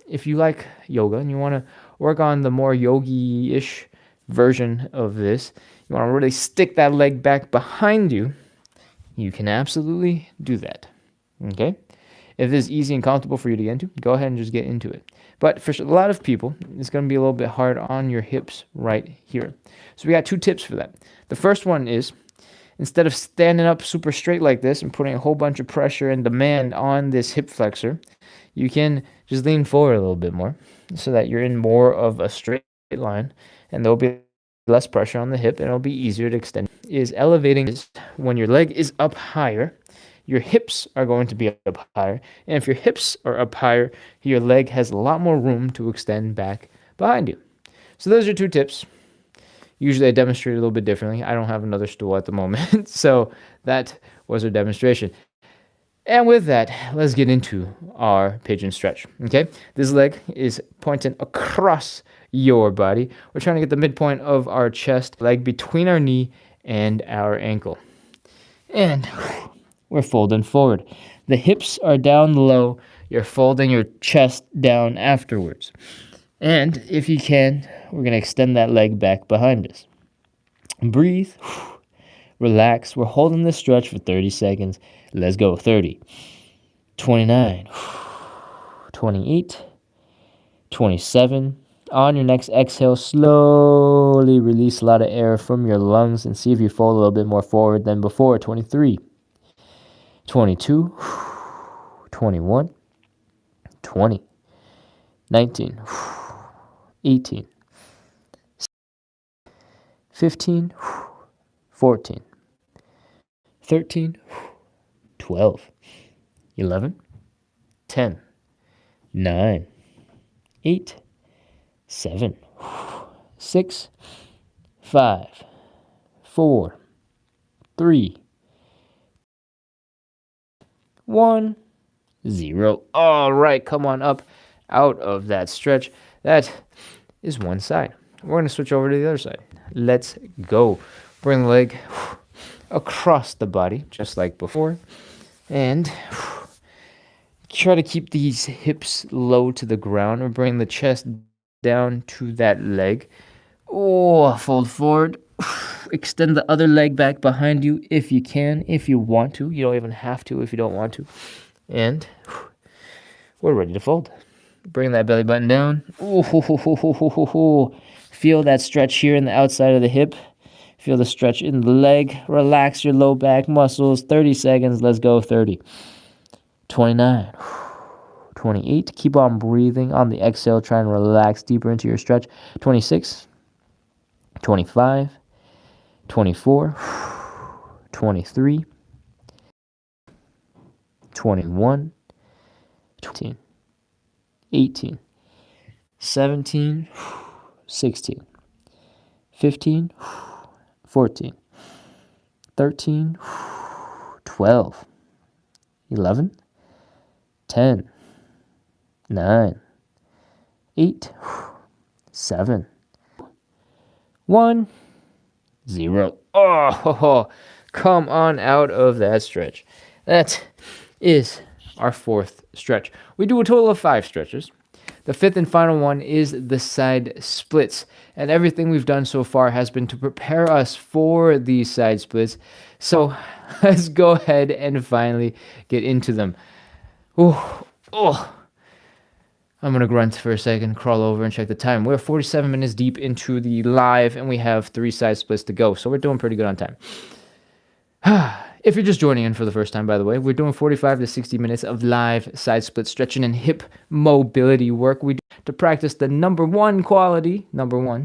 if you like yoga and you want to work on the more yogi-ish version of this, you want to really stick that leg back behind you, you can absolutely do that. Okay? If this is easy and comfortable for you to get into, go ahead and just get into it. But for a lot of people, it's going to be a little bit hard on your hips right here. So we got two tips for that. The first one is, instead of standing up super straight like this and putting a whole bunch of pressure and demand on this hip flexor, you can just lean forward a little bit more so that you're in more of a straight line, and there'll be less pressure on the hip and it'll be easier to extend. Is elevating when your leg is up higher, your hips are going to be up higher. And if your hips are up higher, your leg has a lot more room to extend back behind you. So those are two tips. Usually I demonstrate a little bit differently. I don't have another stool at the moment. So that was our demonstration. And with that, let's get into our pigeon stretch. Okay? This leg is pointing across your body. We're trying to get the midpoint of our chest, leg between our knee and our ankle. And we're folding forward. The hips are down low. You're folding your chest down afterwards. And if you can, we're going to extend that leg back behind us. Breathe. Relax. We're holding this stretch for 30 seconds. Let's go. 30. 29. 28. 27. On your next exhale, slowly release a lot of air from your lungs and see if you fold a little bit more forward than before. 23. 22, 21, 20, 19, 18, 15, 14, 13, 12, 11, 10, 9, 8, 7, 6, 5, 4, 3, 1, 0. All right, come on up out of that stretch. That is one side. We're going to switch over to the other side. Let's go. Bring the leg across the body, just like before. And try to keep these hips low to the ground. Or bring the chest down to that leg. Oh, fold forward. Extend the other leg back behind you if you can, if you want to. You don't even have to if you don't want to. And we're ready to fold. Bring that belly button down. Ooh, hoo, hoo, hoo, hoo, hoo, hoo, hoo. Feel that stretch here in the outside of the hip. Feel the stretch in the leg. Relax your low back muscles. 30 seconds. Let's go. 30. 29. 28. Keep on breathing on the exhale. Try and relax deeper into your stretch. 26. 25. 24. 23. 21. 20. 18, 17, 16, 15, 14, 13, 12, 11, 10, 9, 8, 7, 1, 0. Oh, come on out of that stretch. That is our fourth stretch. We do a total of 5 stretches. The fifth and final one is the side splits. And everything we've done so far has been to prepare us for these side splits. So let's go ahead and finally get into them. Oh, I'm going to grunt for a second, crawl over and check the time. We're 47 minutes deep into the live, and we have 3 side splits to go. So we're doing pretty good on time. If you're just joining in for the first time, by the way, we're doing 45 to 60 minutes of live side split stretching and hip mobility work. We do to practice the number one,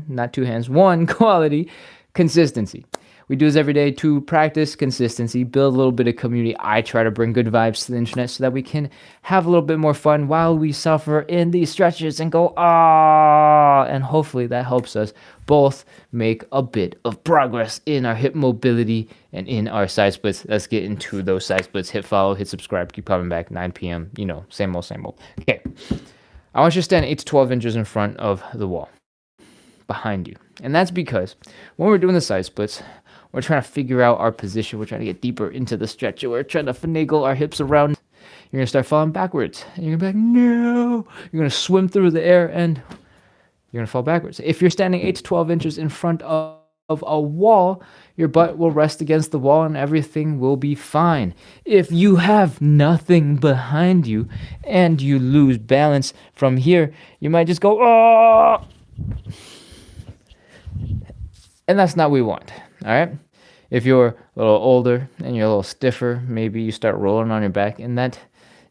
not 2 hands, 1 quality, consistency. We do this every day to practice consistency, build a little bit of community. I try to bring good vibes to the internet so that we can have a little bit more fun while we suffer in these stretches and go, and hopefully that helps us both make a bit of progress in our hip mobility and in our side splits. Let's get into those side splits. Hit follow, hit subscribe, keep coming back, 9 p.m., same old. Okay, I want you to stand 8 to 12 inches in front of the wall behind you. And that's because when we're doing the side splits, we're trying to figure out our position. We're trying to get deeper into the stretch. We're trying to finagle our hips around. You're going to start falling backwards. And you're going to be like, no. You're going to swim through the air and you're going to fall backwards. If you're standing 8 to 12 inches in front of a wall, your butt will rest against the wall and everything will be fine. If you have nothing behind you and you lose balance from here, you might just go, oh. And that's not what we want. All right. If you're a little older and you're a little stiffer, maybe you start rolling on your back, and that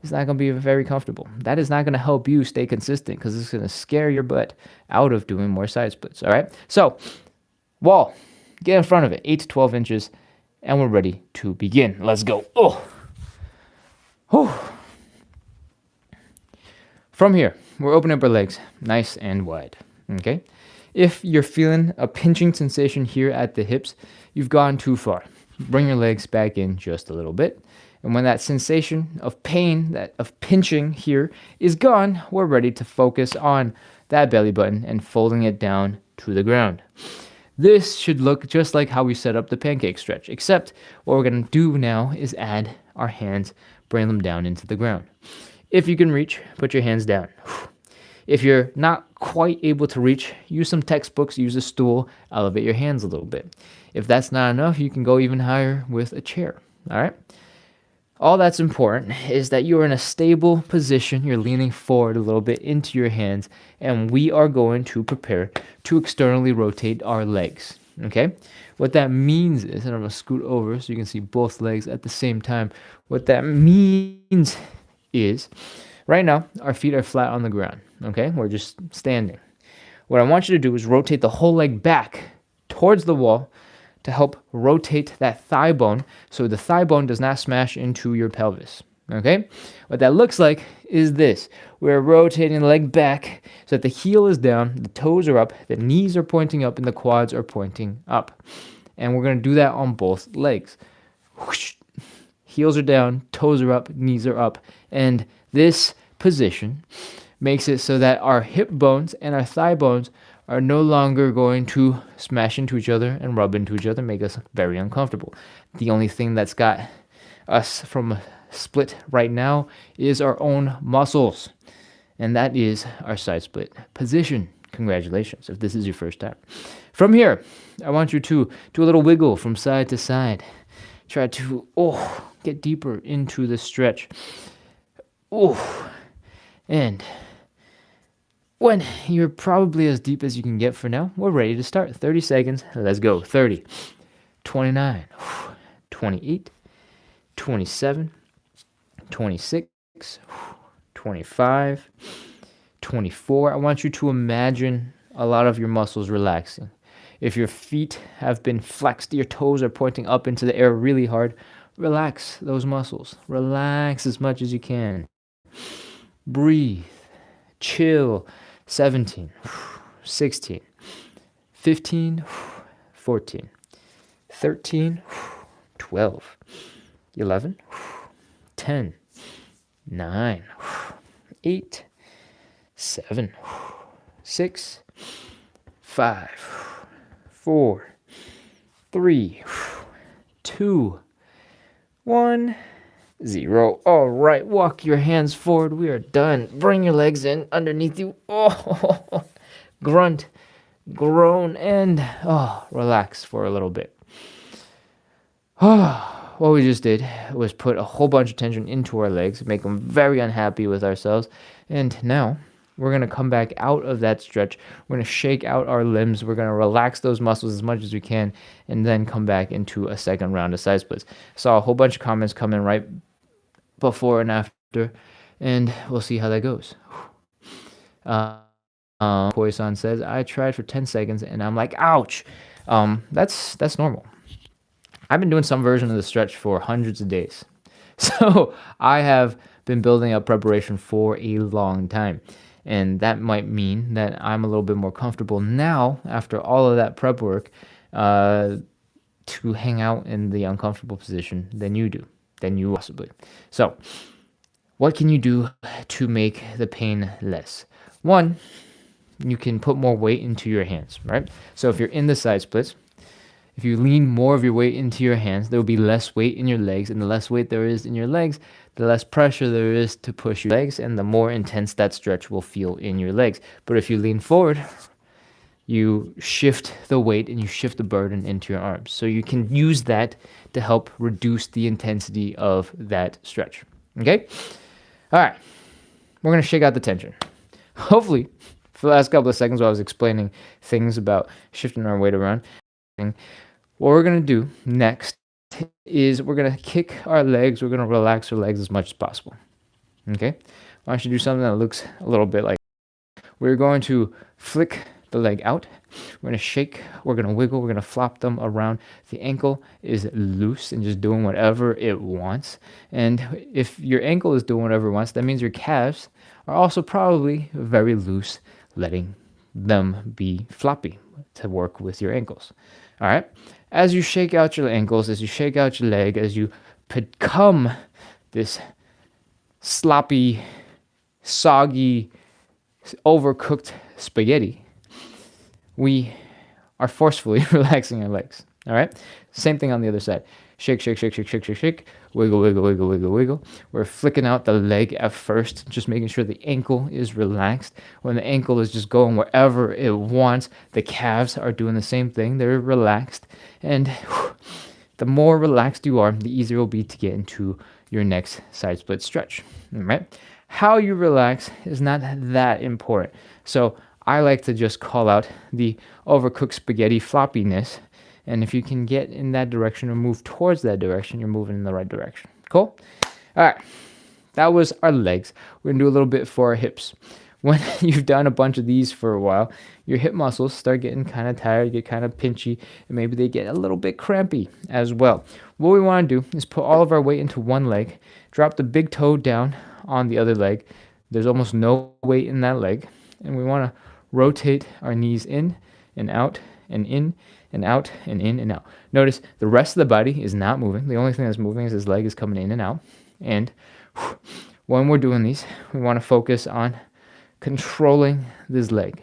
is not going to be very comfortable. That is not going to help you stay consistent because it's going to scare your butt out of doing more side splits. All right. So, wall, get in front of it, 8 to 12 inches, and we're ready to begin. Let's go. From here, we're opening up our legs nice and wide. Okay. If you're feeling a pinching sensation here at the hips, you've gone too far. Bring your legs back in just a little bit. And when that sensation of pain, of pinching here is gone, we're ready to focus on that belly button and folding it down to the ground. This should look just like how we set up the pancake stretch, except what we're going to do now is add our hands, bring them down into the ground. If you can reach, put your hands down. If you're not quite able to reach, use some textbooks, use a stool, elevate your hands a little bit. If that's not enough, you can go even higher with a chair. All right? All that's important is that you're in a stable position. You're leaning forward a little bit into your hands, and we are going to prepare to externally rotate our legs. Okay? What that means is, and I'm going to scoot over so you can see both legs at the same time. What that means is, right now, our feet are flat on the ground. Okay, we're just standing. What I want you to do is rotate the whole leg back towards the wall to help rotate that thigh bone so the thigh bone does not smash into your pelvis. Okay, what that looks like is this. We're rotating the leg back so that the heel is down, the toes are up, the knees are pointing up, and the quads are pointing up. And we're going to do that on both legs. Whoosh. Heels are down, toes are up, knees are up, and this position makes it so that our hip bones and our thigh bones are no longer going to smash into each other and rub into each other, make us very uncomfortable. The only thing that's got us from a split right now is our own muscles, and that is our side split position. Congratulations if this is your first time. From here, I want you to do a little wiggle from side to side. Try to get deeper into the stretch. And When you're probably as deep as you can get for now, we're ready to start. 30 seconds. Let's go. 30, 29, 28, 27, 26, 25, 24. I want you to imagine a lot of your muscles relaxing. If your feet have been flexed, your toes are pointing up into the air really hard, relax those muscles. Relax as much as you can. Breathe. Chill. 17, 16, 15, 14, 13, 12, 11, 10, 9, 8, 7, 6, 5, 4, 3, 2, 1, 0. All right, walk your hands forward. We are done. Bring your legs in underneath you. Oh, grunt, groan, and relax for a little bit. What we just did was put a whole bunch of tension into our legs, make them very unhappy with ourselves, and now we're going to come back out of that stretch. We're going to shake out our limbs. We're going to relax those muscles as much as we can, and then come back into a second round of side splits. Saw a whole bunch of comments come in right before and after, and we'll see how that goes. Poison says, I tried for 10 seconds and I'm like, ouch. That's normal. I've been doing some version of the stretch for hundreds of days. So I have been building up preparation for a long time. And that might mean that I'm a little bit more comfortable now, after all of that prep work, to hang out in the uncomfortable position than you do, than you possibly. So what can you do to make the pain less? One, you can put more weight into your hands, right? So if you're in the side splits, if you lean more of your weight into your hands, there will be less weight in your legs, and the less weight there is in your legs, the less pressure there is to push your legs, and the more intense that stretch will feel in your legs. But if you lean forward, you shift the weight and you shift the burden into your arms. So you can use that to help reduce the intensity of that stretch. Okay? All right. We're going to shake out the tension. Hopefully, for the last couple of seconds while I was explaining things about shifting our weight around, what we're going to do next is we're going to kick our legs. We're going to relax our legs as much as possible. Okay? Why don't you do something that looks a little bit like we're going to flick the leg out. We're going to shake. We're going to wiggle. We're going to flop them around. The ankle is loose and just doing whatever it wants. And if your ankle is doing whatever it wants, that means your calves are also probably very loose, letting them be floppy to work with your ankles. All right? As you shake out your ankles, as you shake out your leg, as you become this sloppy, soggy, overcooked spaghetti, we are forcefully relaxing our legs. All right? Same thing on the other side. Shake, shake, shake, shake, shake, shake, shake. Wiggle, wiggle, wiggle, wiggle, wiggle. We're flicking out the leg at first, just making sure the ankle is relaxed. When the ankle is just going wherever it wants, the calves are doing the same thing. They're relaxed. And the more relaxed you are, the easier it will be to get into your next side split stretch. All right? How you relax is not that important. So I like to just call out the overcooked spaghetti floppiness. And if you can get in that direction or move towards that direction, you're moving in the right direction. Cool? All right. That was our legs. We're going to do a little bit for our hips. When you've done a bunch of these for a while, your hip muscles start getting kind of tired, get kind of pinchy, and maybe they get a little bit crampy as well. What we want to do is put all of our weight into one leg, drop the big toe down on the other leg. There's almost no weight in that leg. And we want to rotate our knees in and out and in and out and in and out. Notice the rest of the body is not moving. The only thing that's moving is his leg is coming in and out. And when we're doing these, we want to focus on controlling this leg.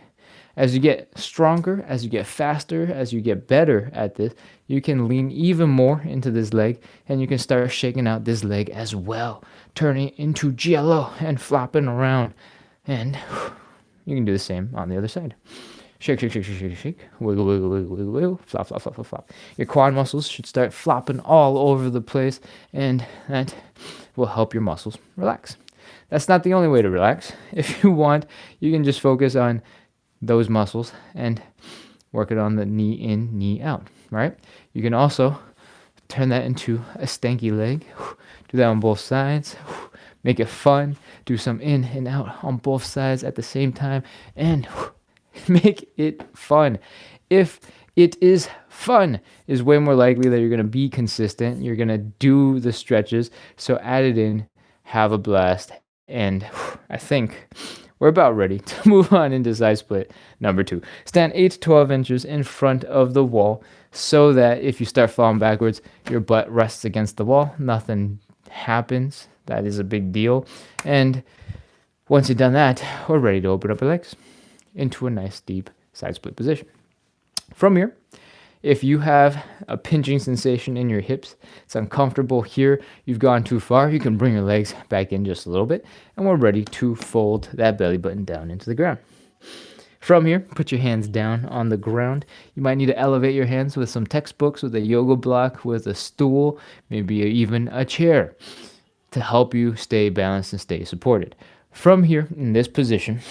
As you get stronger, as you get faster, as you get better at this, you can lean even more into this leg, and you can start shaking out this leg as well, turning it into jello and flopping around. And you can do the same on the other side. Shake, shake, shake, shake, shake, shake. Wiggle, wiggle, wiggle, wiggle, wiggle. Flop, flop, flop, flop, flop. Your quad muscles should start flopping all over the place, and that will help your muscles relax. That's not the only way to relax. If you want, you can just focus on those muscles and work it on the knee in, knee out, right? You can also turn that into a stanky leg. Do that on both sides. Make it fun. Do some in and out on both sides at the same time and make it fun. If it is fun, is way more likely that you're going to be consistent. You're going to do the stretches. So add it in, have a blast. And I think we're about ready to move on into side split number 2. Stand 8 to 12 inches in front of the wall so that if you start falling backwards, your butt rests against the wall. Nothing happens. That is a big deal. And once you've done that, we're ready to open up your legs into a nice deep side split position. From here, if you have a pinching sensation in your hips, it's uncomfortable here, you've gone too far, you can bring your legs back in just a little bit, and we're ready to fold that belly button down into the ground. From here, put your hands down on the ground. You might need to elevate your hands with some textbooks, with a yoga block, with a stool, maybe even a chair to help you stay balanced and stay supported. From here, in this position,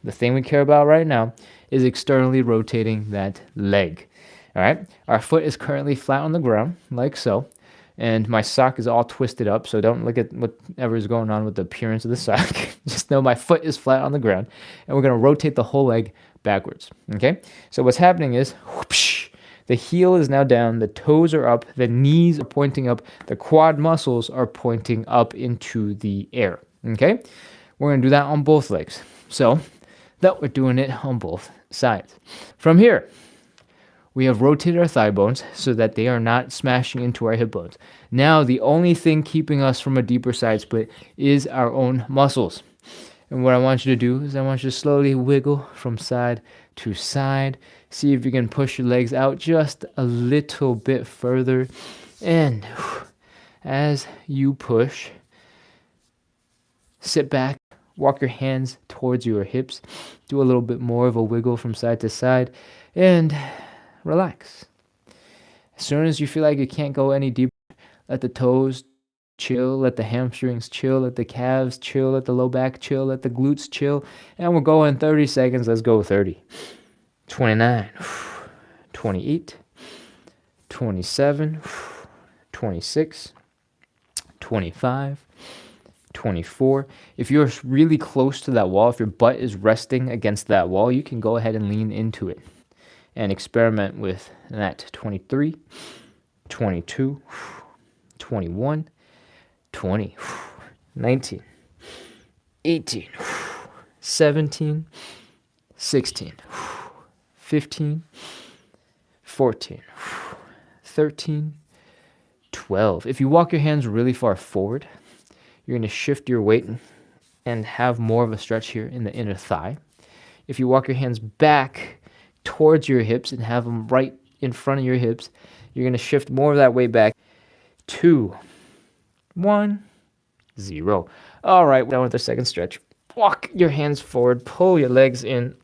the thing we care about right now is externally rotating that leg. All right, our foot is currently flat on the ground, like so, and my sock is all twisted up, so don't look at whatever is going on with the appearance of the sock. Just know my foot is flat on the ground, and we're going to rotate the whole leg backwards, okay? So what's happening is, whoosh, the heel is now down, the toes are up, the knees are pointing up, the quad muscles are pointing up into the air, okay? We're going to do that on both legs, so that we're doing it on both sides. From here, we have rotated our thigh bones so that they are not smashing into our hip bones. Now, the only thing keeping us from a deeper side split is our own muscles. And what I want you to do is I want you to slowly wiggle from side to side. See if you can push your legs out just a little bit further. And as you push, sit back, walk your hands towards your hips. Do a little bit more of a wiggle from side to side. And relax. As soon as you feel like you can't go any deeper, let the toes chill, let the hamstrings chill, let the calves chill, let the low back chill, let the glutes chill, and we'll go in 30 seconds. Let's go 30, 29, 28, 27, 26, 25, 24. If you're really close to that wall, if your butt is resting against that wall, you can go ahead and lean into it and experiment with that. 23, 22, 21, 20, 19, 18, 17, 16, 15, 14, 13, 12. If you walk your hands really far forward, you're going to shift your weight and have more of a stretch here in the inner thigh. If you walk your hands back towards your hips and have them right in front of your hips, you're going to shift more of that weight back. 2, 1, 0. All right, we're done with the second stretch. Walk your hands forward, pull your legs in.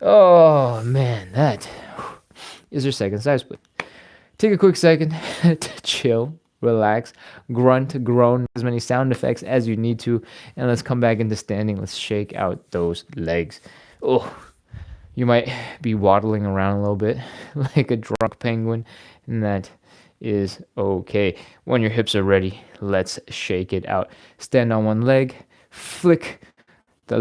Oh man, that is your second side split. Take a quick second to chill, relax, grunt, groan, as many sound effects as you need to, and let's come back into standing. Let's shake out those legs. Oh, you might be waddling around a little bit like a drunk penguin, and that is okay. When your hips are ready, let's shake it out. Stand on one leg, flick the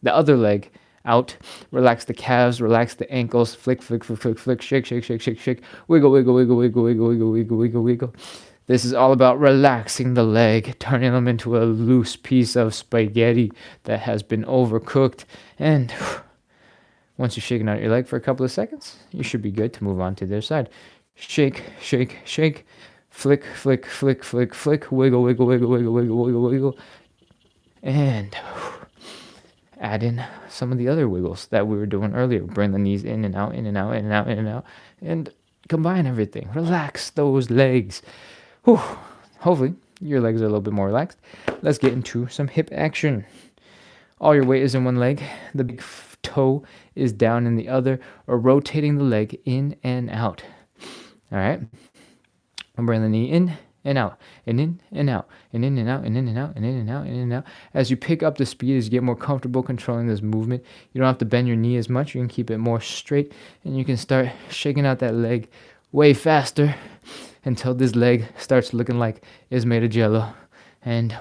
other leg out, relax the calves, relax the ankles, flick, flick, flick, flick, flick, shake, shake, shake, shake, shake, wiggle, wiggle, wiggle, wiggle, wiggle, wiggle, wiggle, wiggle, wiggle. This is all about relaxing the leg, turning them into a loose piece of spaghetti that has been overcooked. And once you've shaken out your leg for a couple of seconds, you should be good to move on to the other side. Shake, shake, shake, flick, flick, flick, flick, flick, wiggle, wiggle, wiggle, wiggle, wiggle, wiggle, wiggle. And add in some of the other wiggles that we were doing earlier. Bring the knees in and out, in and out, in and out, in and out, and combine everything. Relax those legs. Whew. Hopefully, your legs are a little bit more relaxed. Let's get into some hip action. All your weight is in one leg. The big toe is down in the other, or rotating the leg in and out. All right. And bring the knee in and out, and in and out, and in and out, and in and out, and in and out, and in and out. As you pick up the speed, as you get more comfortable controlling this movement, you don't have to bend your knee as much. You can keep it more straight, and you can start shaking out that leg way faster until this leg starts looking like it's made of jello. And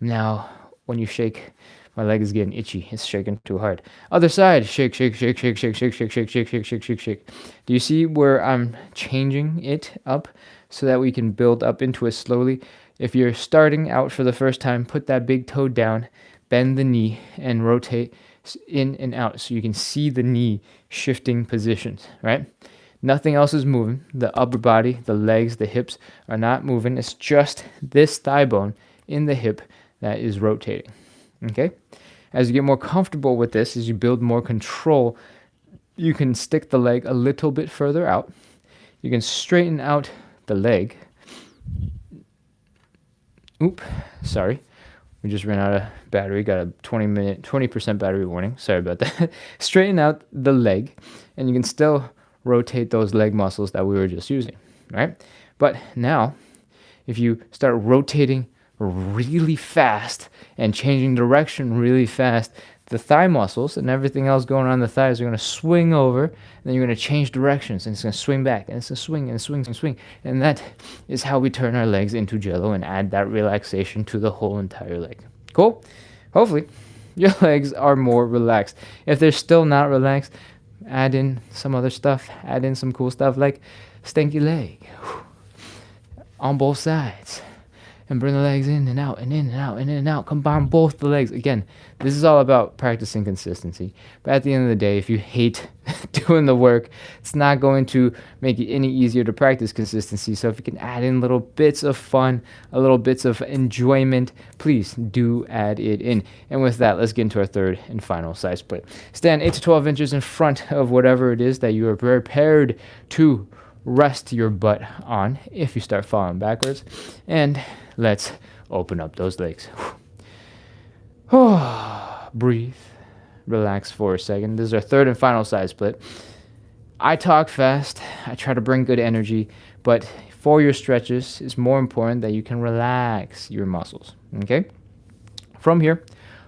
now when you shake, my leg is getting itchy. It's shaking too hard. Other side. Shake, shake, shake, shake, shake, shake, shake, shake, shake, shake, shake, shake, shake. Do you see where I'm changing it up so that we can build up into it slowly? If you're starting out for the first time, put that big toe down, bend the knee, and rotate in and out so you can see the knee shifting positions, right? Nothing else is moving. The upper body, the legs, the hips are not moving. It's just this thigh bone in the hip that is rotating. Okay? As you get more comfortable with this, as you build more control, you can stick the leg a little bit further out. You can straighten out the leg. Oop, sorry. We just ran out of battery. Got a 20% battery warning. Sorry about that. Straighten out the leg, and you can still rotate those leg muscles that we were just using, right? But now, if you start rotating really fast and changing direction really fast, the thigh muscles and everything else going on the thighs are going to swing over, and then you're going to change directions, and it's going to swing back, and it's going to swing and swing and swing. And that is how we turn our legs into jello and add that relaxation to the whole entire leg. Cool? Hopefully, your legs are more relaxed. If they're still not relaxed, add in some other stuff. Add in some cool stuff like stanky leg on both sides. And bring the legs in and out and in and out and in and out. Combine both the legs. Again, this is all about practicing consistency. But at the end of the day, if you hate doing the work, it's not going to make it any easier to practice consistency. So if you can add in little bits of fun, a little bits of enjoyment, please do add it in. And with that, let's get into our third and final side split. Stand 8 to 12 inches in front of whatever it is that you are prepared to rest your butt on if you start falling backwards. And let's open up those legs. Breathe. Relax for a second. This is our third and final side split. I talk fast. I try to bring good energy. But for your stretches, it's more important that you can relax your muscles. Okay? From here,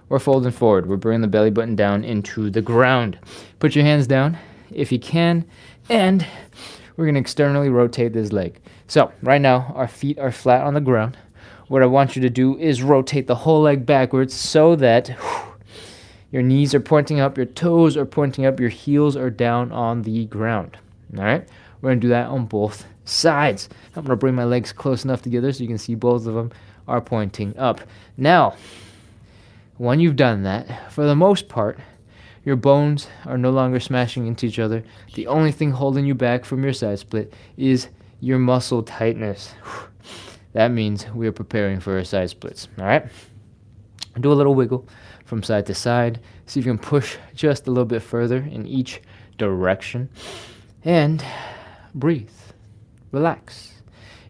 we're folding forward. We're bringing the belly button down into the ground. Put your hands down if you can. And we're going to externally rotate this leg. So right now, our feet are flat on the ground. What I want you to do is rotate the whole leg backwards so that your knees are pointing up, your toes are pointing up, your heels are down on the ground. All right? We're going to do that on both sides. I'm going to bring my legs close enough together so you can see both of them are pointing up. Now, when you've done that, for the most part, your bones are no longer smashing into each other. The only thing holding you back from your side split is your muscle tightness. That means we are preparing for our side splits. All right? Do a little wiggle from side to side. See if you can push just a little bit further in each direction. And breathe. Relax.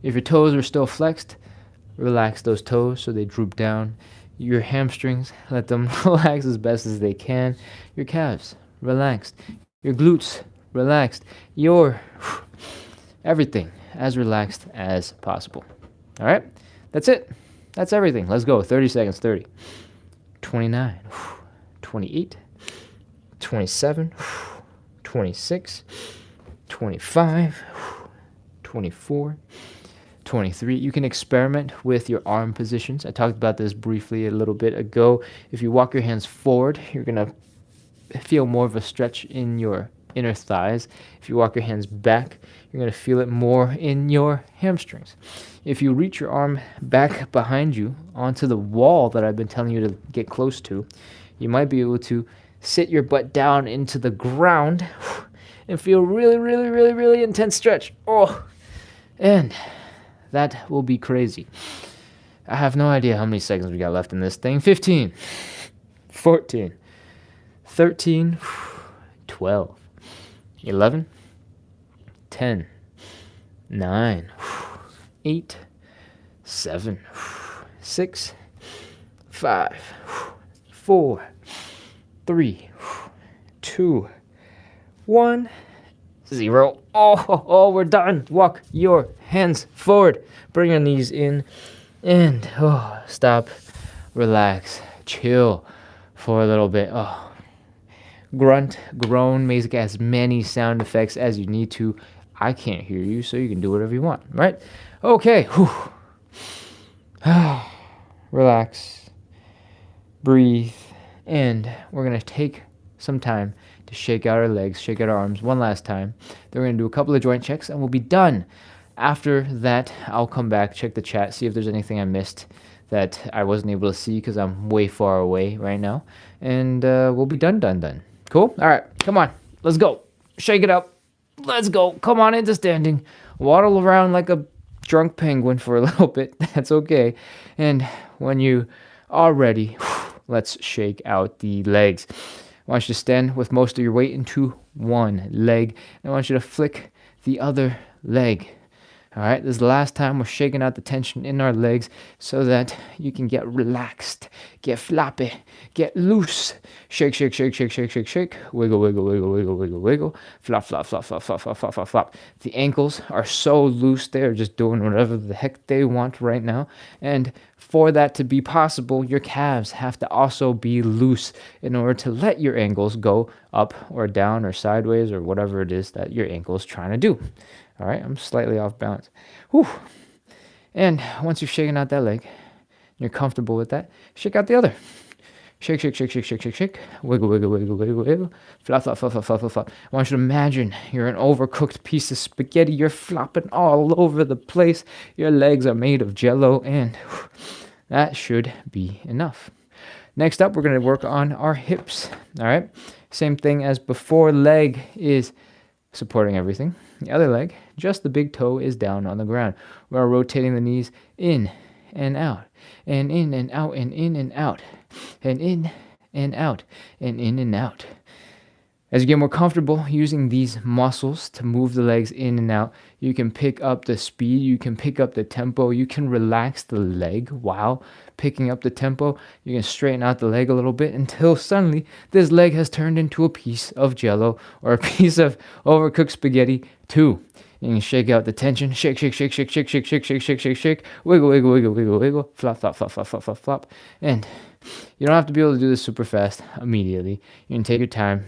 If your toes are still flexed, relax those toes so they droop down. Your hamstrings, let them relax as best as they can. Your calves, relaxed. Your glutes, relaxed. Your everything as relaxed as possible. All right? That's it. That's everything. Let's go. 30 seconds. 30. 29. 28. 27. 26. 25. 24. 23. You can experiment with your arm positions. I talked about this briefly a little bit ago. If you walk your hands forward, you're going to feel more of a stretch in your inner thighs. If you walk your hands back, you're going to feel it more in your hamstrings. If you reach your arm back behind you onto the wall that I've been telling you to get close to, you might be able to sit your butt down into the ground and feel really, really, really, really intense stretch. Oh, and that will be crazy. I have no idea how many seconds we got left in this thing. 15, 14, 13, 12, 11, 10, 9, 8, 7, 6, 5, 4, 3, 2, 1, 0. Oh, we're done. Walk your hands forward. Bring your knees in and stop, relax, chill for a little bit. Grunt, groan, make as many sound effects as you need to. I can't hear you, so you can do whatever you want, right? Okay. Relax, breathe, and we're going to take some time to shake out our legs, shake out our arms one last time. Then we're going to do a couple of joint checks, and we'll be done. After that, I'll come back, check the chat, see if there's anything I missed that I wasn't able to see because I'm way far away right now. And we'll be done. Cool? All right, come on. Let's go. Shake it up. Let's go. Come on into standing. Waddle around like a drunk penguin for a little bit. That's okay. And when you are ready, let's shake out the legs. I want you to stand with most of your weight into one leg. And I want you to flick the other leg. All right, this is the last time we're shaking out the tension in our legs so that you can get relaxed, get floppy, get loose. Shake, shake, shake, shake, shake, shake, shake. Wiggle, wiggle, wiggle, wiggle, wiggle, wiggle. Flop, flop, flop, flop, flop, flop, flop, flop, flop. The ankles are so loose, they're just doing whatever the heck they want right now. And for that to be possible, your calves have to also be loose in order to let your ankles go up or down or sideways or whatever it is that your ankle is trying to do. All right, I'm slightly off balance. Whew. And once you've shaken out that leg, you're comfortable with that, shake out the other. Shake, shake, shake, shake, shake, shake, shake. Wiggle, wiggle, wiggle, wiggle, wiggle. Flop, flop, flop, flop, flop, flop, flop. I want you to imagine you're an overcooked piece of spaghetti. You're flopping all over the place. Your legs are made of jello, and that should be enough. Next up, we're going to work on our hips. All right, same thing as before. Leg is supporting everything. The other leg, just the big toe, is down on the ground. We're rotating the knees in and out, and in and out, and in and out, and in and out, and in and out. As you get more comfortable using these muscles to move the legs in and out, you can pick up the speed, you can pick up the tempo, you can relax the leg while picking up the tempo. You can straighten out the leg a little bit until suddenly this leg has turned into a piece of jello or a piece of overcooked spaghetti too. You can shake out the tension, shake, shake, shake, shake, shake, shake, shake, shake, shake, shake, shake, wiggle, wiggle, wiggle, wiggle, wiggle, flop, flop, flop, flop, flop, flop, flop. And you don't have to be able to do this super fast immediately. You can take your time,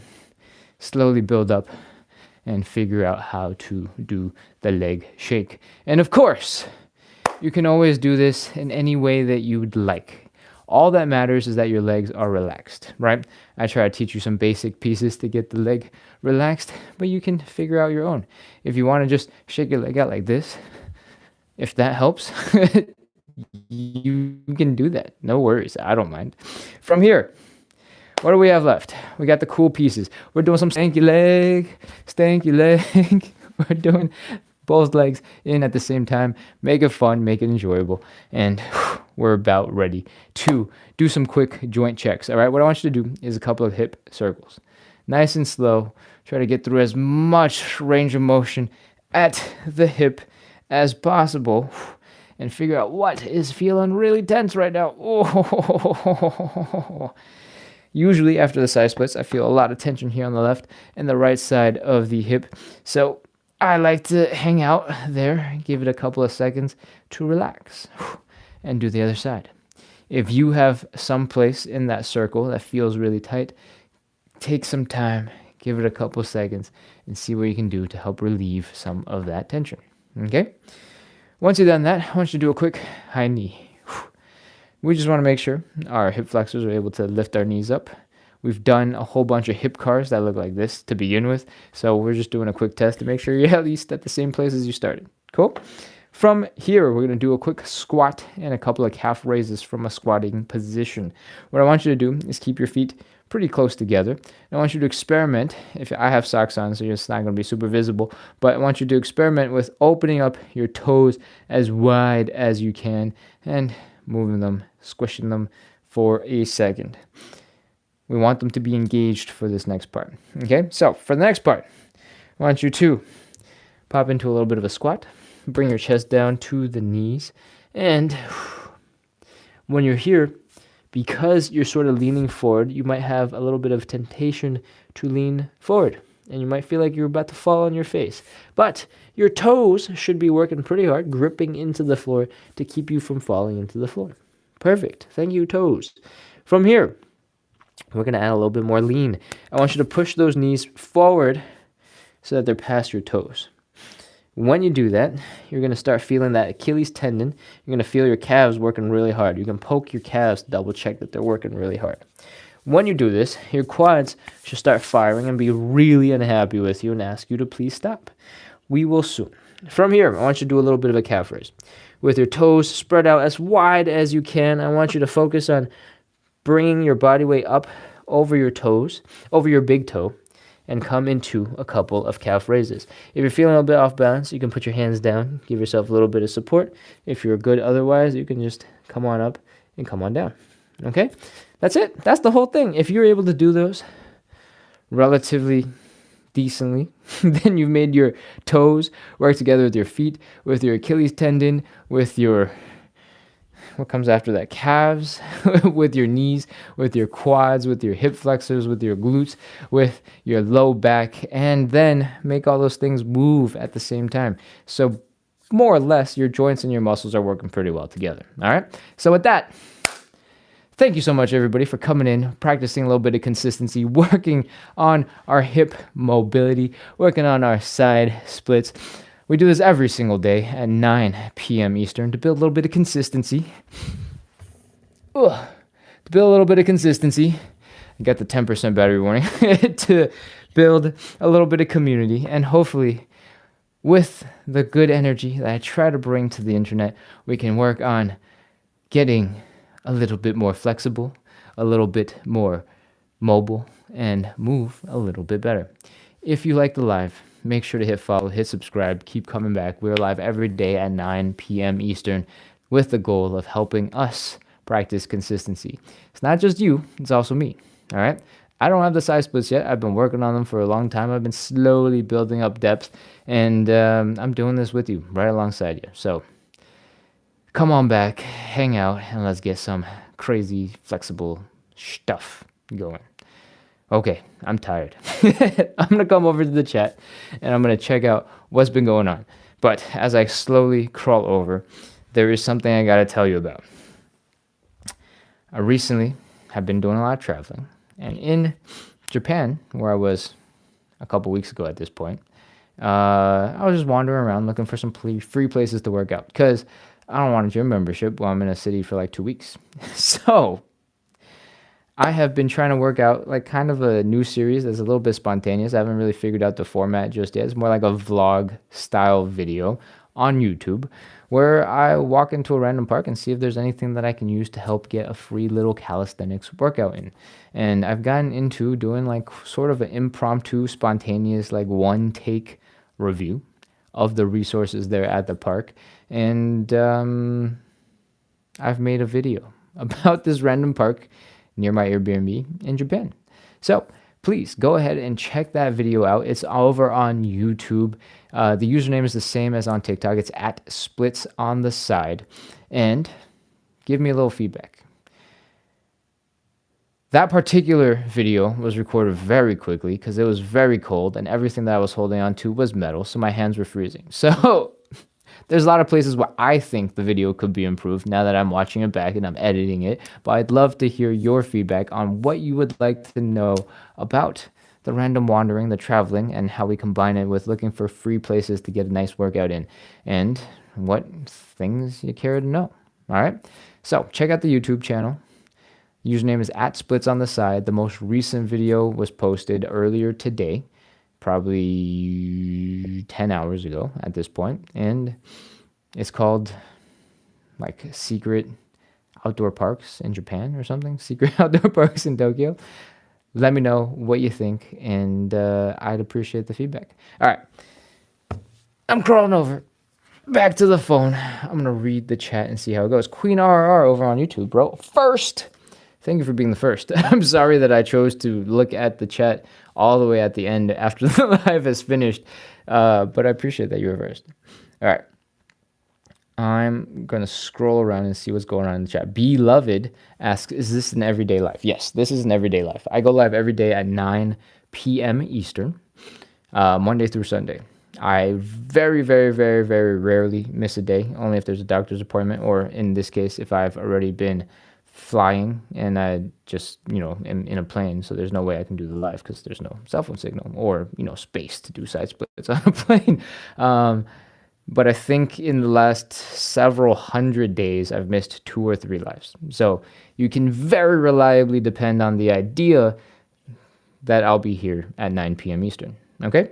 slowly build up, and figure out how to do the leg shake. And of course, you can always do this in any way that you would like. All that matters is that your legs are relaxed, right? I try to teach you some basic pieces to get the leg relaxed, but you can figure out your own. If you want to just shake your leg out like this, if that helps, you can do that. No worries. I don't mind. From here, what do we have left? We got the cool pieces. We're doing some stanky leg. We're doing both legs in at the same time. Make it fun, make it enjoyable. And we're about ready to do some quick joint checks. All right, what I want you to do is a couple of hip circles. Nice and slow. Try to get through as much range of motion at the hip as possible. And figure out what is feeling really tense right now. Oh. Usually after the side splits, I feel a lot of tension here on the left and the right side of the hip. So I like to hang out there, give it a couple of seconds to relax, and do the other side. If you have some place in that circle that feels really tight, take some time, give it a couple of seconds, and see what you can do to help relieve some of that tension. Okay? Once you've done that, I want you to do a quick high knee. We just want to make sure our hip flexors are able to lift our knees up. We've done a whole bunch of hip cars that look like this to begin with, so we're just doing a quick test to make sure you're at least at the same place as you started. Cool? From here, we're going to do a quick squat and a couple of calf raises from a squatting position. What I want you to do is keep your feet pretty close together. I want you to experiment. If I have socks on, so it's not going to be super visible, but I want you to experiment with opening up your toes as wide as you can and moving them, squishing them for a second. We want them to be engaged for this next part. Okay, so for the next part, I want you to pop into a little bit of a squat, bring your chest down to the knees, and when you're here, because you're sort of leaning forward, you might have a little bit of temptation to lean forward. and you might feel like you're about to fall on your face. But your toes should be working pretty hard, gripping into the floor to keep you from falling into the floor. Perfect. Thank you, toes. From here, we're going to add a little bit more lean. I want you to push those knees forward so that they're past your toes. When you do that, you're going to start feeling that Achilles tendon. You're going to feel your calves working really hard. You can poke your calves to double check that they're working really hard. When you do this, your quads should start firing and be really unhappy with you and ask you to please stop. We will soon. From here, I want you to do a little bit of a calf raise. With your toes spread out as wide as you can, I want you to focus on bringing your body weight up over your toes, over your big toe, and come into a couple of calf raises. If you're feeling a little bit off balance, you can put your hands down, give yourself a little bit of support. If you're good otherwise, you can just come on up and come on down. Okay? That's it. That's the whole thing. If you're able to do those relatively decently, then you've made your toes work together with your feet, with your Achilles tendon, with your, what comes after that, calves, with your knees, with your quads, with your hip flexors, with your glutes, with your low back, and then make all those things move at the same time. So more or less, your joints and your muscles are working pretty well together. All right? So with that, thank you so much, everybody, for coming in, practicing a little bit of consistency, working on our hip mobility, working on our side splits. We do this every single day at 9 p.m. Eastern to build a little bit of consistency. To build a little bit of consistency. I got the 10% battery warning. To build a little bit of community, and hopefully with the good energy that I try to bring to the internet, we can work on getting a little bit more flexible, a little bit more mobile, and move a little bit better. If you like the live, make sure to hit follow, hit subscribe, keep coming back. We're live every day at 9 p.m. Eastern with the goal of helping us practice consistency. It's not just you, it's also me, all right? I don't have the side splits yet. I've been working on them for a long time. I've been slowly building up depth, and I'm doing this with you right alongside you. So come on back, hang out, and let's get some crazy, flexible stuff going. Okay, I'm tired. I'm going to come over to the chat, and I'm going to check out what's been going on. But as I slowly crawl over, there is something I got to tell you about. I recently have been doing a lot of traveling, and in Japan, where I was a couple weeks ago at this point, I was just wandering around looking for some free places to work out, because I don't want a gym membership while I'm in a city for like 2 weeks. So I have been trying to work out like kind of a new series that's a little bit spontaneous. I haven't really figured out the format just yet. It's more like a vlog style video on YouTube where I walk into a random park and see if there's anything that I can use to help get a free little calisthenics workout in. And I've gotten into doing like sort of an impromptu, spontaneous, like one take review of the resources there at the park. And I've made a video about this random park near my Airbnb in Japan. So please go ahead and check that video out. It's over on YouTube. The username is the same as on TikTok. It's at splits on the side. And give me a little feedback. That particular video was recorded very quickly because it was very cold and everything that I was holding on to was metal, so my hands were freezing. So there's a lot of places where I think the video could be improved now that I'm watching it back and I'm editing it. But I'd love to hear your feedback on what you would like to know about the random wandering, the traveling, and how we combine it with looking for free places to get a nice workout in, and what things you care to know. All right? So check out the YouTube channel. Username is at splits on the side. The most recent video was posted earlier today, probably 10 hours ago at this point, and it's called like Secret Outdoor Parks in Japan or something. Secret Outdoor Parks in Tokyo. Let me know what you think, and I'd appreciate the feedback. All right, I'm crawling over back to the phone. I'm gonna read the chat and see how it goes. Queen RR over on YouTube, bro. First. Thank you for being the first. I'm sorry that I chose to look at the chat all the way at the end after the live is finished, but I appreciate that you were first. All right. I'm going to scroll around and see what's going on in the chat. Beloved asks, is this an everyday life? Yes, this is an everyday life. I go live every day at 9 p.m. Eastern. Monday through Sunday. I very, very, very, very rarely miss a day, only if there's a doctor's appointment, or in this case, if I've already been flying and I just, am in a plane, so there's no way I can do the live because there's no cell phone signal or, space to do side splits on a plane. But I think in the last several hundred days, I've missed 2 or 3 lives. So you can very reliably depend on the idea that I'll be here at 9 p.m. Eastern. Okay?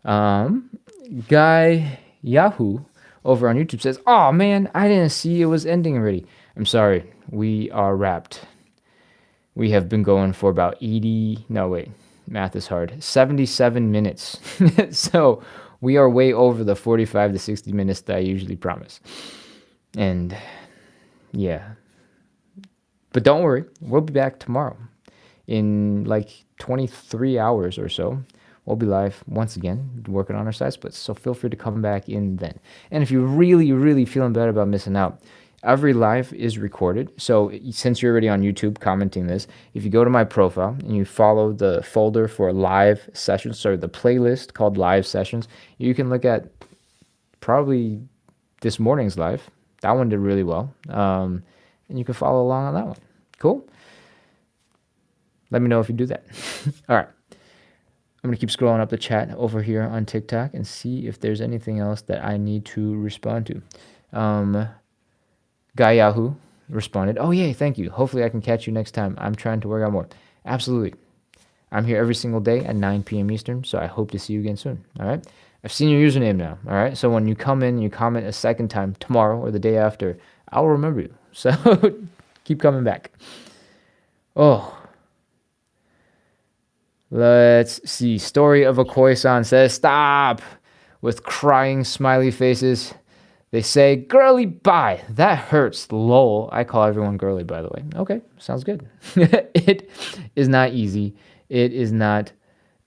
Guy Yahoo over on YouTube says, "Oh man, I didn't see it was ending already. I'm sorry. We are wrapped. We have been going for about 80, no wait, math is hard, 77 minutes. So we are way over the 45 to 60 minutes that I usually promise. And yeah, but don't worry, we'll be back tomorrow in like 23 hours or so. We'll be live once again, working on our side splits. So feel free to come back in then. And if you're really, really feeling bad about missing out, every live is recorded. So since you're already on YouTube commenting this, if you go to my profile and you follow the folder for live sessions, so the playlist called live sessions, you can look at probably this morning's live. That one did really well. And you can follow along on that one. Cool? Let me know if you do that. All right. I'm going to keep scrolling up the chat over here on TikTok and see if there's anything else that I need to respond to. Guy Yahoo responded, "Oh, yay, thank you. Hopefully I can catch you next time. I'm trying to work out more." Absolutely. I'm here every single day at 9 p.m. Eastern, so I hope to see you again soon. All right? I've seen your username now. All right? So when you come in and you comment a second time tomorrow or the day after, I'll remember you. So keep coming back. Oh. Let's see. Story of a Koi-san says, "Stop!" with crying smiley faces. They say, "Girly, bye. That hurts. Lol." I call everyone girly, by the way. Okay, sounds good. It is not easy. It is not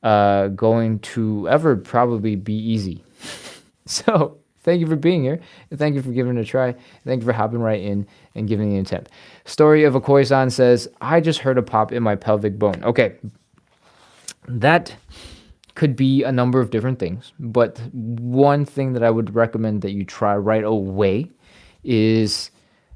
going to ever probably be easy. So thank you for being here. And thank you for giving it a try. Thank you for hopping right in and giving it an attempt. Story of a Koi-san says, "I just heard a pop in my pelvic bone." Okay. That could be a number of different things, but one thing that I would recommend that you try right away is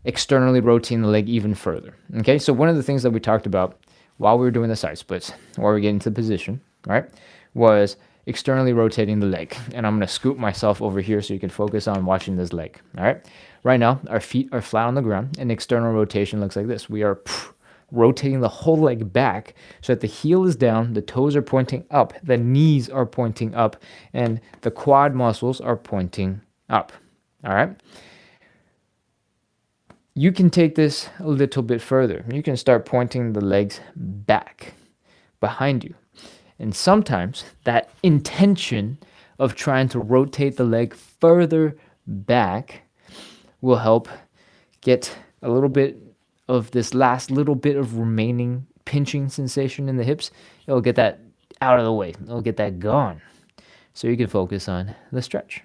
externally rotating the leg even further. Okay, so one of the things that we talked about while we were doing the side splits, while we get into position, right, was externally rotating the leg. And I'm going to scoop myself over here so you can focus on watching this leg. All right, right now our feet are flat on the ground, and external rotation looks like this. We are rotating the whole leg back so that the heel is down, the toes are pointing up, the knees are pointing up, and the quad muscles are pointing up. All right? You can take this a little bit further. You can start pointing the legs back behind you. And sometimes that intention of trying to rotate the leg further back will help get a little bit of this last little bit of remaining pinching sensation in the hips. It'll get that out of the way. It'll get that gone. So you can focus on the stretch.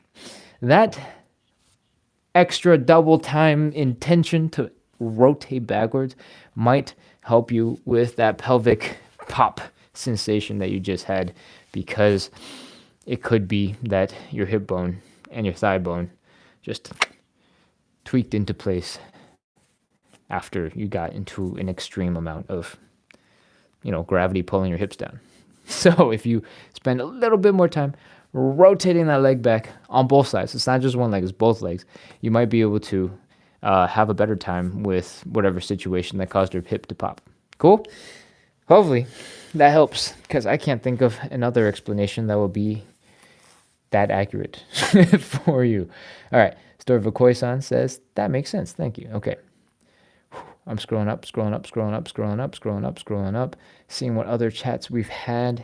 That extra double time intention to rotate backwards might help you with that pelvic pop sensation that you just had, because it could be that your hip bone and your thigh bone just tweaked into place after you got into an extreme amount of, gravity pulling your hips down. So if you spend a little bit more time rotating that leg back on both sides, it's not just one leg, it's both legs, you might be able to have a better time with whatever situation that caused your hip to pop. Cool? Hopefully that helps, because I can't think of another explanation that will be that accurate for you. All right. Story of a Koi-san says, "That makes sense. Thank you." Okay. I'm scrolling up, seeing what other chats we've had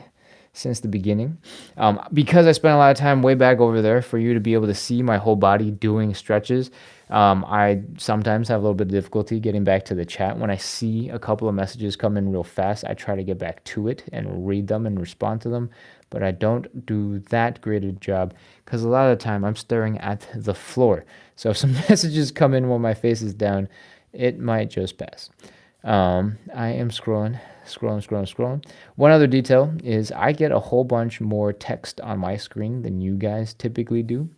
since the beginning. Because I spent a lot of time way back over there for you to be able to see my whole body doing stretches, I sometimes have a little bit of difficulty getting back to the chat. When I see a couple of messages come in real fast, I try to get back to it and read them and respond to them, but I don't do that great a job because a lot of the time I'm staring at the floor. So if some messages come in while my face is down, it might just pass. I am scrolling. One other detail is I get a whole bunch more text on my screen than you guys typically do.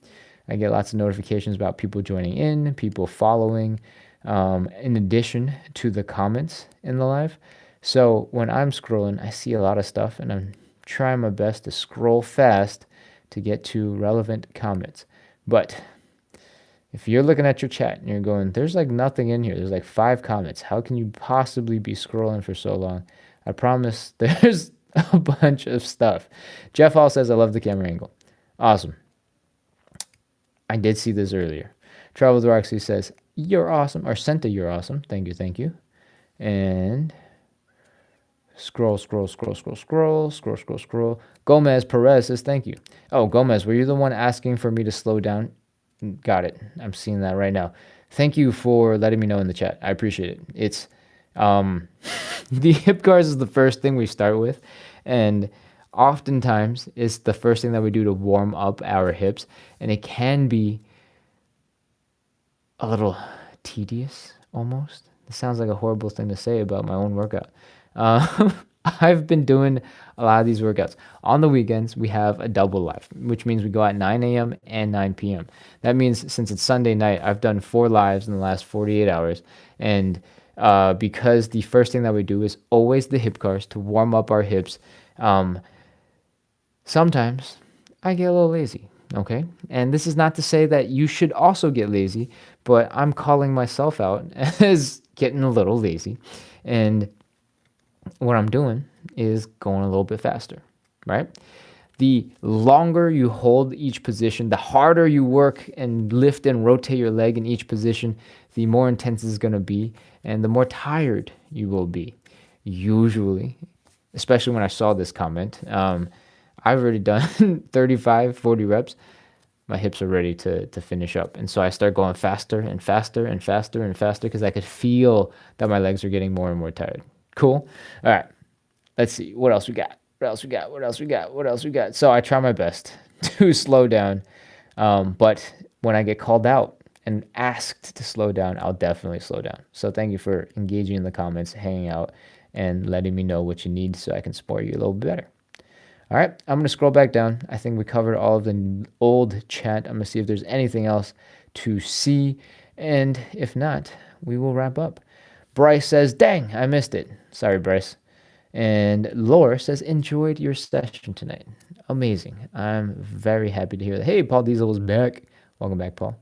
I get lots of notifications about people joining in, people following, in addition to the comments in the live. So when I'm scrolling, I see a lot of stuff, and I'm trying my best to scroll fast to get to relevant comments. But if you're looking at your chat and you're going, there's like nothing in here, there's like 5 comments. How can you possibly be scrolling for so long? I promise there's a bunch of stuff. Jeff Hall says, I love the camera angle. Awesome. I did see this earlier. Travel with Roxy says, you're awesome. Or Senta, you're awesome. Thank you, thank you. And scroll. Gomez Perez says, thank you. Oh, Gomez, were you the one asking for me to slow down? Got it. I'm seeing that right now. Thank you for letting me know in the chat. I appreciate it. It's the hip cars is the first thing we start with, and oftentimes it's the first thing that we do to warm up our hips, and it can be a little tedious almost. It sounds like a horrible thing to say about my own workout. I've been doing a lot of these workouts. On the weekends, we have a double live, which means we go at 9 a.m. and 9 p.m. That means since it's Sunday night, I've done 4 lives in the last 48 hours. And because the first thing that we do is always the hip cars to warm up our hips, sometimes I get a little lazy. Okay. And this is not to say that you should also get lazy, but I'm calling myself out as getting a little lazy. And what I'm doing is going a little bit faster, right? The longer you hold each position, the harder you work and lift and rotate your leg in each position, the more intense it's going to be and the more tired you will be. Usually, especially when I saw this comment, I've already done 35, 40 reps. My hips are ready to finish up. And so I start going faster and faster and faster and faster because I could feel that my legs are getting more and more tired. Cool. All right. Let's see. What else we got? So I try my best to slow down. But when I get called out and asked to slow down, I'll definitely slow down. So thank you for engaging in the comments, hanging out, and letting me know what you need so I can support you a little bit better. All right. I'm going to scroll back down. I think we covered all of the old chat. I'm going to see if there's anything else to see. And if not, we will wrap up. Bryce says, dang, I missed it. Sorry, Bryce. And Laura says, enjoyed your session tonight. Amazing. I'm very happy to hear that. Hey, Paul Diesel is back. Welcome back, Paul.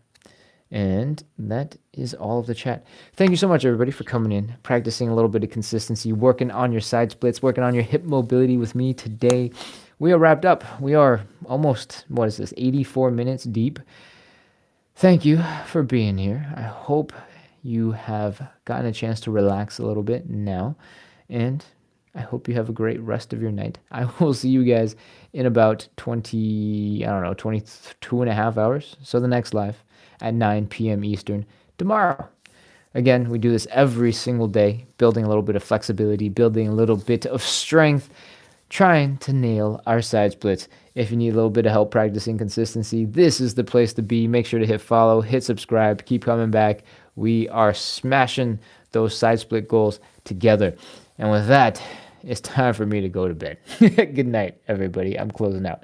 And that is all of the chat. Thank you so much, everybody, for coming in, practicing a little bit of consistency, working on your side splits, working on your hip mobility with me today. We are wrapped up. We are almost, 84 minutes deep. Thank you for being here. I hope you have gotten a chance to relax a little bit now, and I hope you have a great rest of your night. I will see you guys in about 22 and a half hours. So the next live at 9 p.m. Eastern tomorrow. Again, we do this every single day, building a little bit of flexibility, building a little bit of strength, trying to nail our side splits. If you need a little bit of help practicing consistency, this is the place to be. Make sure to hit follow, hit subscribe, keep coming back. We are smashing those side split goals together. And with that, it's time for me to go to bed. Good night, everybody. I'm closing out.